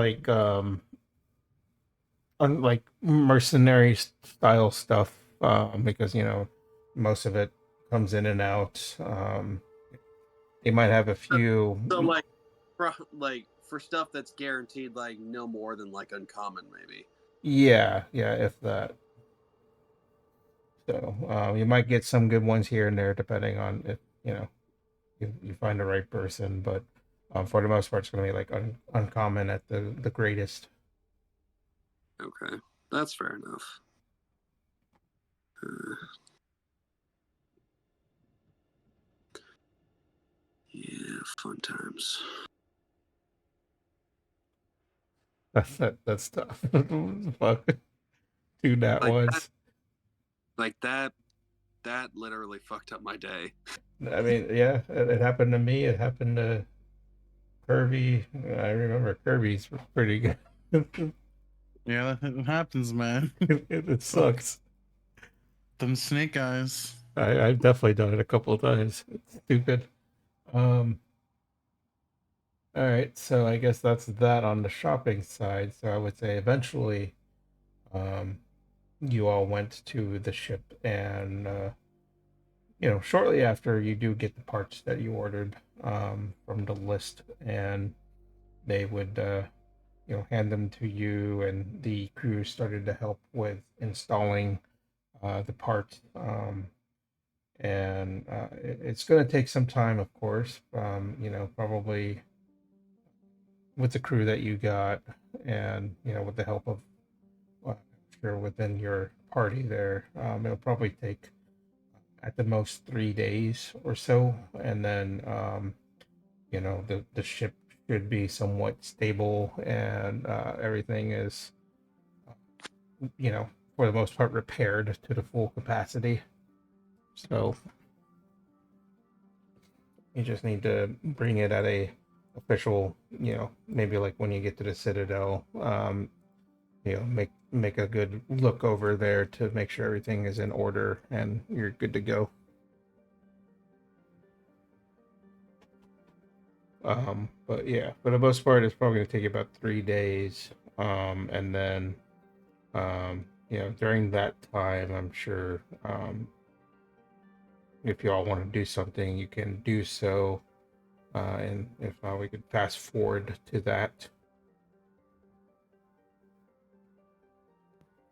like mercenary style stuff, because most of it comes in and out. They might have a few. So for stuff that's guaranteed, like no more than like uncommon, maybe. Yeah, if that. So you might get some good ones here and there, depending on if you find the right person. But for the most part, it's going to be like uncommon at the greatest. Okay, that's fair enough. Yeah, fun times. That's tough. Fuck. 2 nat ones. That literally fucked up my day. I mean, yeah, it happened to me. It happened to Kirby. I remember Kirby's pretty good. Yeah, that happens, man. It sucks. Them snake eyes. I've definitely done it a couple of times. It's stupid. All right, so I guess that's that on the shopping side. So I would say eventually, you all went to the ship and shortly after you do get the parts that you ordered from the list, and they would hand them to you, and the crew started to help with installing the parts. And it's going to take some time, of course. Probably with the crew that you got, and with the help of, I'm sure within your party there, it'll probably take at the most 3 days or so, and then the ship should be somewhat stable, and everything is for the most part repaired to the full capacity. So you just need to bring it at a official, maybe like when you get to the Citadel, make a good look over there to make sure everything is in order and you're good to go. But yeah, for the most part, it's probably going to take you about 3 days. And then, during that time, I'm sure, if you all want to do something, you can do so. And if we could fast forward to that.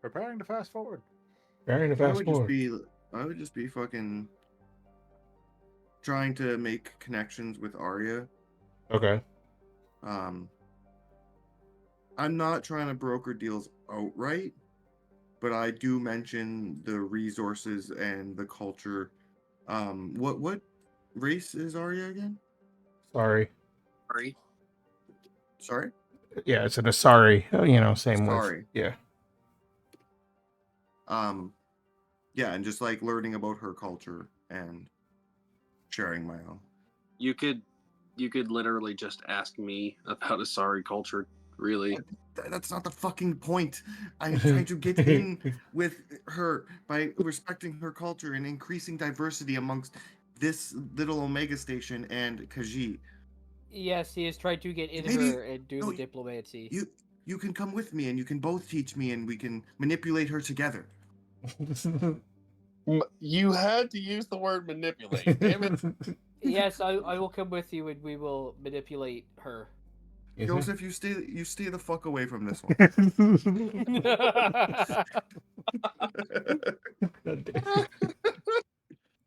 Preparing to fast forward. Preparing to fast forward. I would just be fucking trying to make connections with Arya. Okay. I'm not trying to broker deals outright, but I do mention the resources and the culture. What race is Arya again? Sorry. Sorry? Yeah, it's an Asari, same Sorry. with, yeah. Yeah, and just like learning about her culture and sharing my own. You could literally just ask me about Asari culture, really. That's not the fucking point. I'm trying to get in with her by respecting her culture and increasing diversity amongst this little Omega station and Khajiit. Yes, he is trying to get in Maybe- her and do no, the diplomacy. You can come with me and you can both teach me and we can manipulate her together. You had to use the word manipulate. Damn it. Yes, I will come with you and we will manipulate her. Joseph, you stay the fuck away from this one.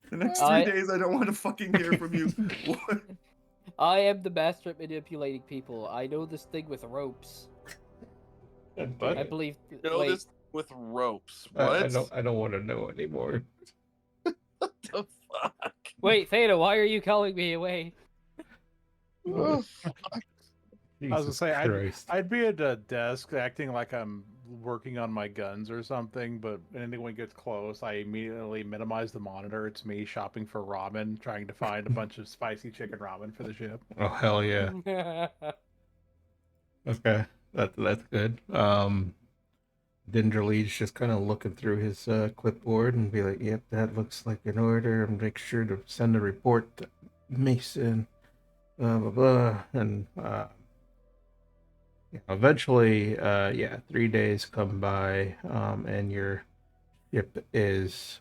The next 3 days, I don't want to fucking hear from you. I am the master at manipulating people. I know this thing with ropes. But I believe. Know this with ropes. What? I don't want to know anymore. What the fuck? Wait, Theta, why are you calling me away? Oh, I was gonna say I'd be at a desk acting like I'm working on my guns or something, but when anyone gets close, I immediately minimize the monitor. It's me shopping for ramen, trying to find a bunch of spicy chicken ramen for the ship. Oh hell yeah. Okay, that's good. Dingerlee's just kind of looking through his clipboard and be like, "Yep, that looks like an order." And make sure to send a report to Mason. Blah blah blah, and eventually, 3 days come by, and your ship is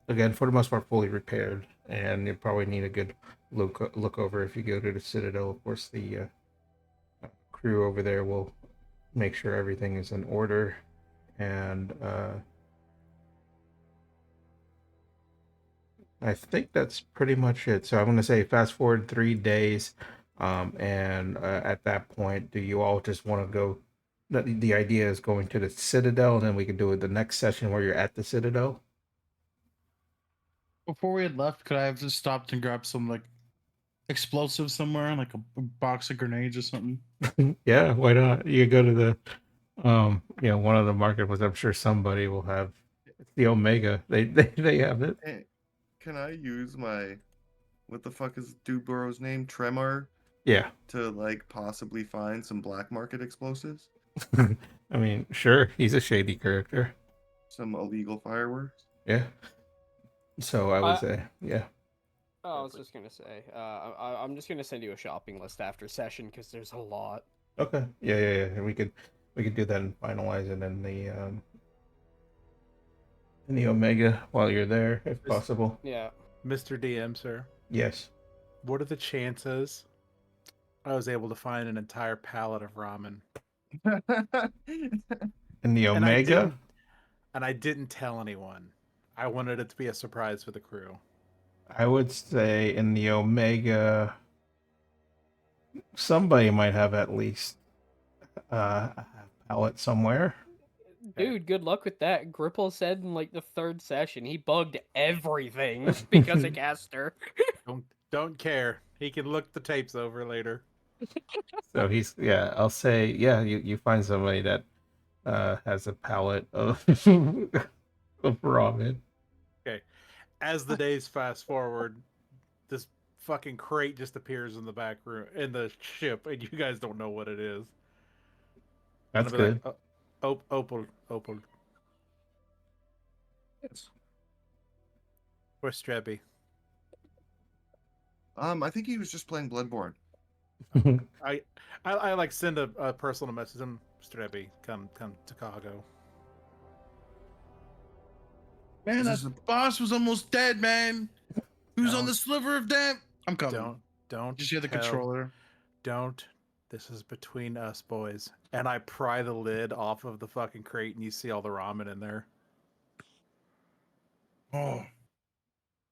again for the most part fully repaired, and you probably need a good look over if you go to the Citadel. Of course, the crew over there will make sure everything is in order, and I think that's pretty much it. So I'm going to say fast forward 3 days, and at that point, do you all just want to go? The idea is going to the Citadel, and then we can do it the next session where you're at the Citadel. Before we had left, could I have just stopped and grabbed some like explosives somewhere, like a box of grenades or something? Yeah, why not? You go to the, one of the market was. I'm sure somebody will have. It's the Omega. They have it. Hey, can I use my, what the fuck is Dude name? Tremor? Yeah. To like possibly find some black market explosives? I mean, sure. He's a shady character. Some illegal fireworks? Yeah. So I would say, yeah. Oh, I was just gonna say, I'm just gonna send you a shopping list after session because there's a lot. Okay. Yeah. And we could do that and finalize it in the Omega while you're there, if possible. Yeah. Mr. DM, sir, Yes. what are the chances I was able to find an entire pallet of ramen? In the And I Omega, didn't and I didn't tell anyone. I wanted it to be a surprise for the crew. I would say in the Omega, somebody might have at least a pallet somewhere. Dude, good luck with that. Gripple said in like the third session he bugged everything because of Caster. Don't care. He can look the tapes over later. So he's I'll say you find somebody that has a pallet of of ramen. Okay. As the days fast forward, this fucking crate just appears in the back room in the ship, and you guys don't know what it is. And That's I'll be good. like, Opal. Yes. Where's Strebby? I think he was just playing Bloodborne. I like send a personal message to him. Strebby, come to Chicago. Man, Is that this boss was almost dead, man. Who's on Don't- the sliver of death? I'm coming. Don't Just hear the tell- controller. Don't. This is between us, boys. And I pry the lid off of the fucking crate, and you see all the ramen in there. Oh,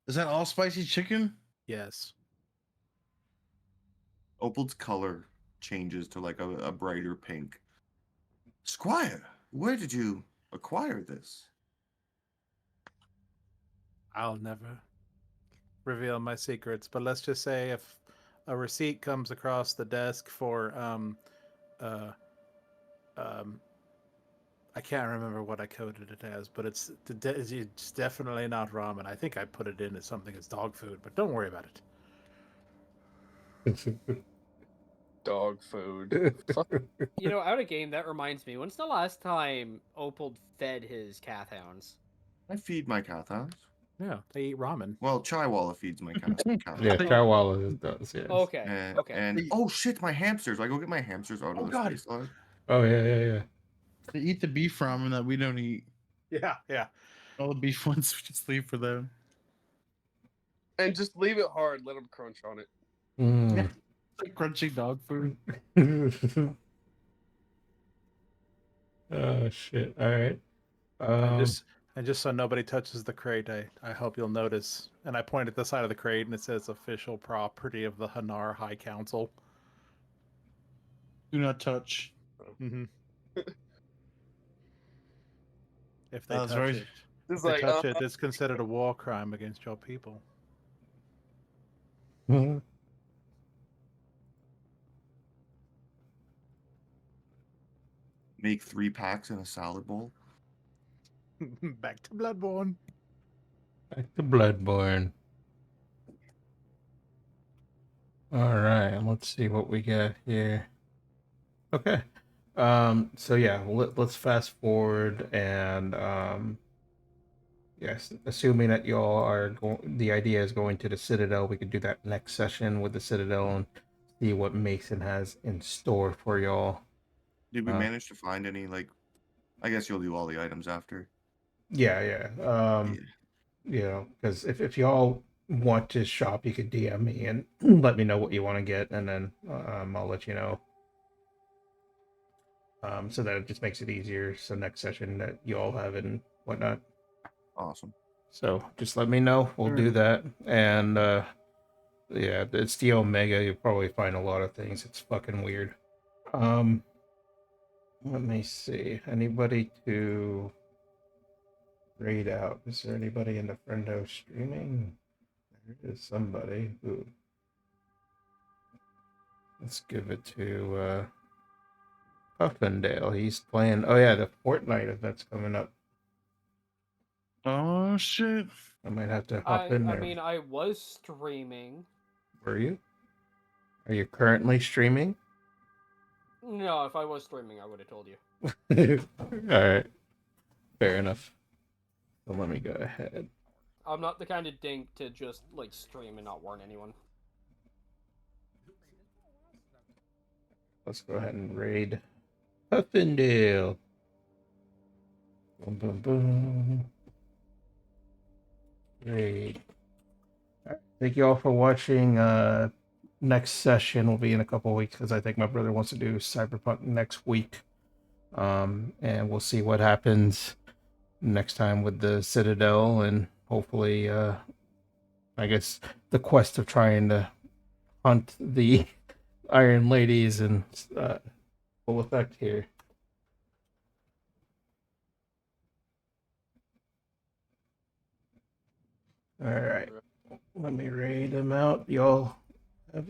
is that all spicy chicken? Yes. Opal's color changes to like a brighter pink. Squire, where did you acquire this? I'll never reveal my secrets, but let's just say if a receipt comes across the desk for I can't remember what I coded it as, but it's definitely not ramen. I think I put it in as something as dog food, but don't worry about it. Dog food. Fuck. You know, out of game, that reminds me. When's the last time Opal fed his Cathhounds? I feed my Cathhounds. Yeah, they eat ramen. Well, Chaiwala feeds my Cathhounds. Yeah, Chawala does. Yes. Okay. And, Okay. and oh shit, my hamsters! I go get my hamsters out Oh, of the God. space lodge. Oh yeah. They eat the beef ramen that we don't eat. Yeah. All the beef ones we just leave for them. And just leave it hard. Let them crunch on it. Mm. It's like crunchy dog food. Oh shit! All right. And just so nobody touches the crate, I hope you'll notice. And I point at the side of the crate, and it says "Official property of the Hanar High Council." Do not touch. Mm-hmm. If they That's touch right. it, It's if they like, touch it, it's considered a war crime against your people. Make 3 packs in a salad bowl. Back to Bloodborne. Back to Bloodborne. All right, let's see what we got here. Okay. So yeah, let's fast forward and yes, assuming that y'all are going, the idea is going to the Citadel. We could do that next session with the Citadel and see what Mason has in store for y'all. Did we manage to find any, like, I guess you'll do all the items after. Yeah. You know, because if y'all want to shop, you could DM me and let me know what you want to get, and then I'll let you know. So that it just makes it easier. So next session that you all have and whatnot. Awesome. So just let me know. We'll do that. And yeah, it's the Omega. You'll probably find a lot of things. It's fucking weird. Let me see. Anybody to raid out? Is there anybody in the friendo streaming? There is somebody who. Let's give it to Puffindale. He's playing. Oh yeah, the Fortnite event's coming up. Oh shit! I might have to hop in there. I mean, I was streaming. Were you? Are you currently streaming? No, if I was streaming, I would have told you. All right, fair enough. So let me go ahead. I'm not the kind of dink to just like stream and not warn anyone. Let's go ahead and raid Puffindale. Boom, boom, boom. Raid Thank you all for watching. Next session will be in a couple of weeks because I think my brother wants to do Cyberpunk next week. And we'll see what happens next time with the Citadel, and hopefully, I guess the quest of trying to hunt the Iron Ladies in full effect here. All right, let me raid them out. Y'all have a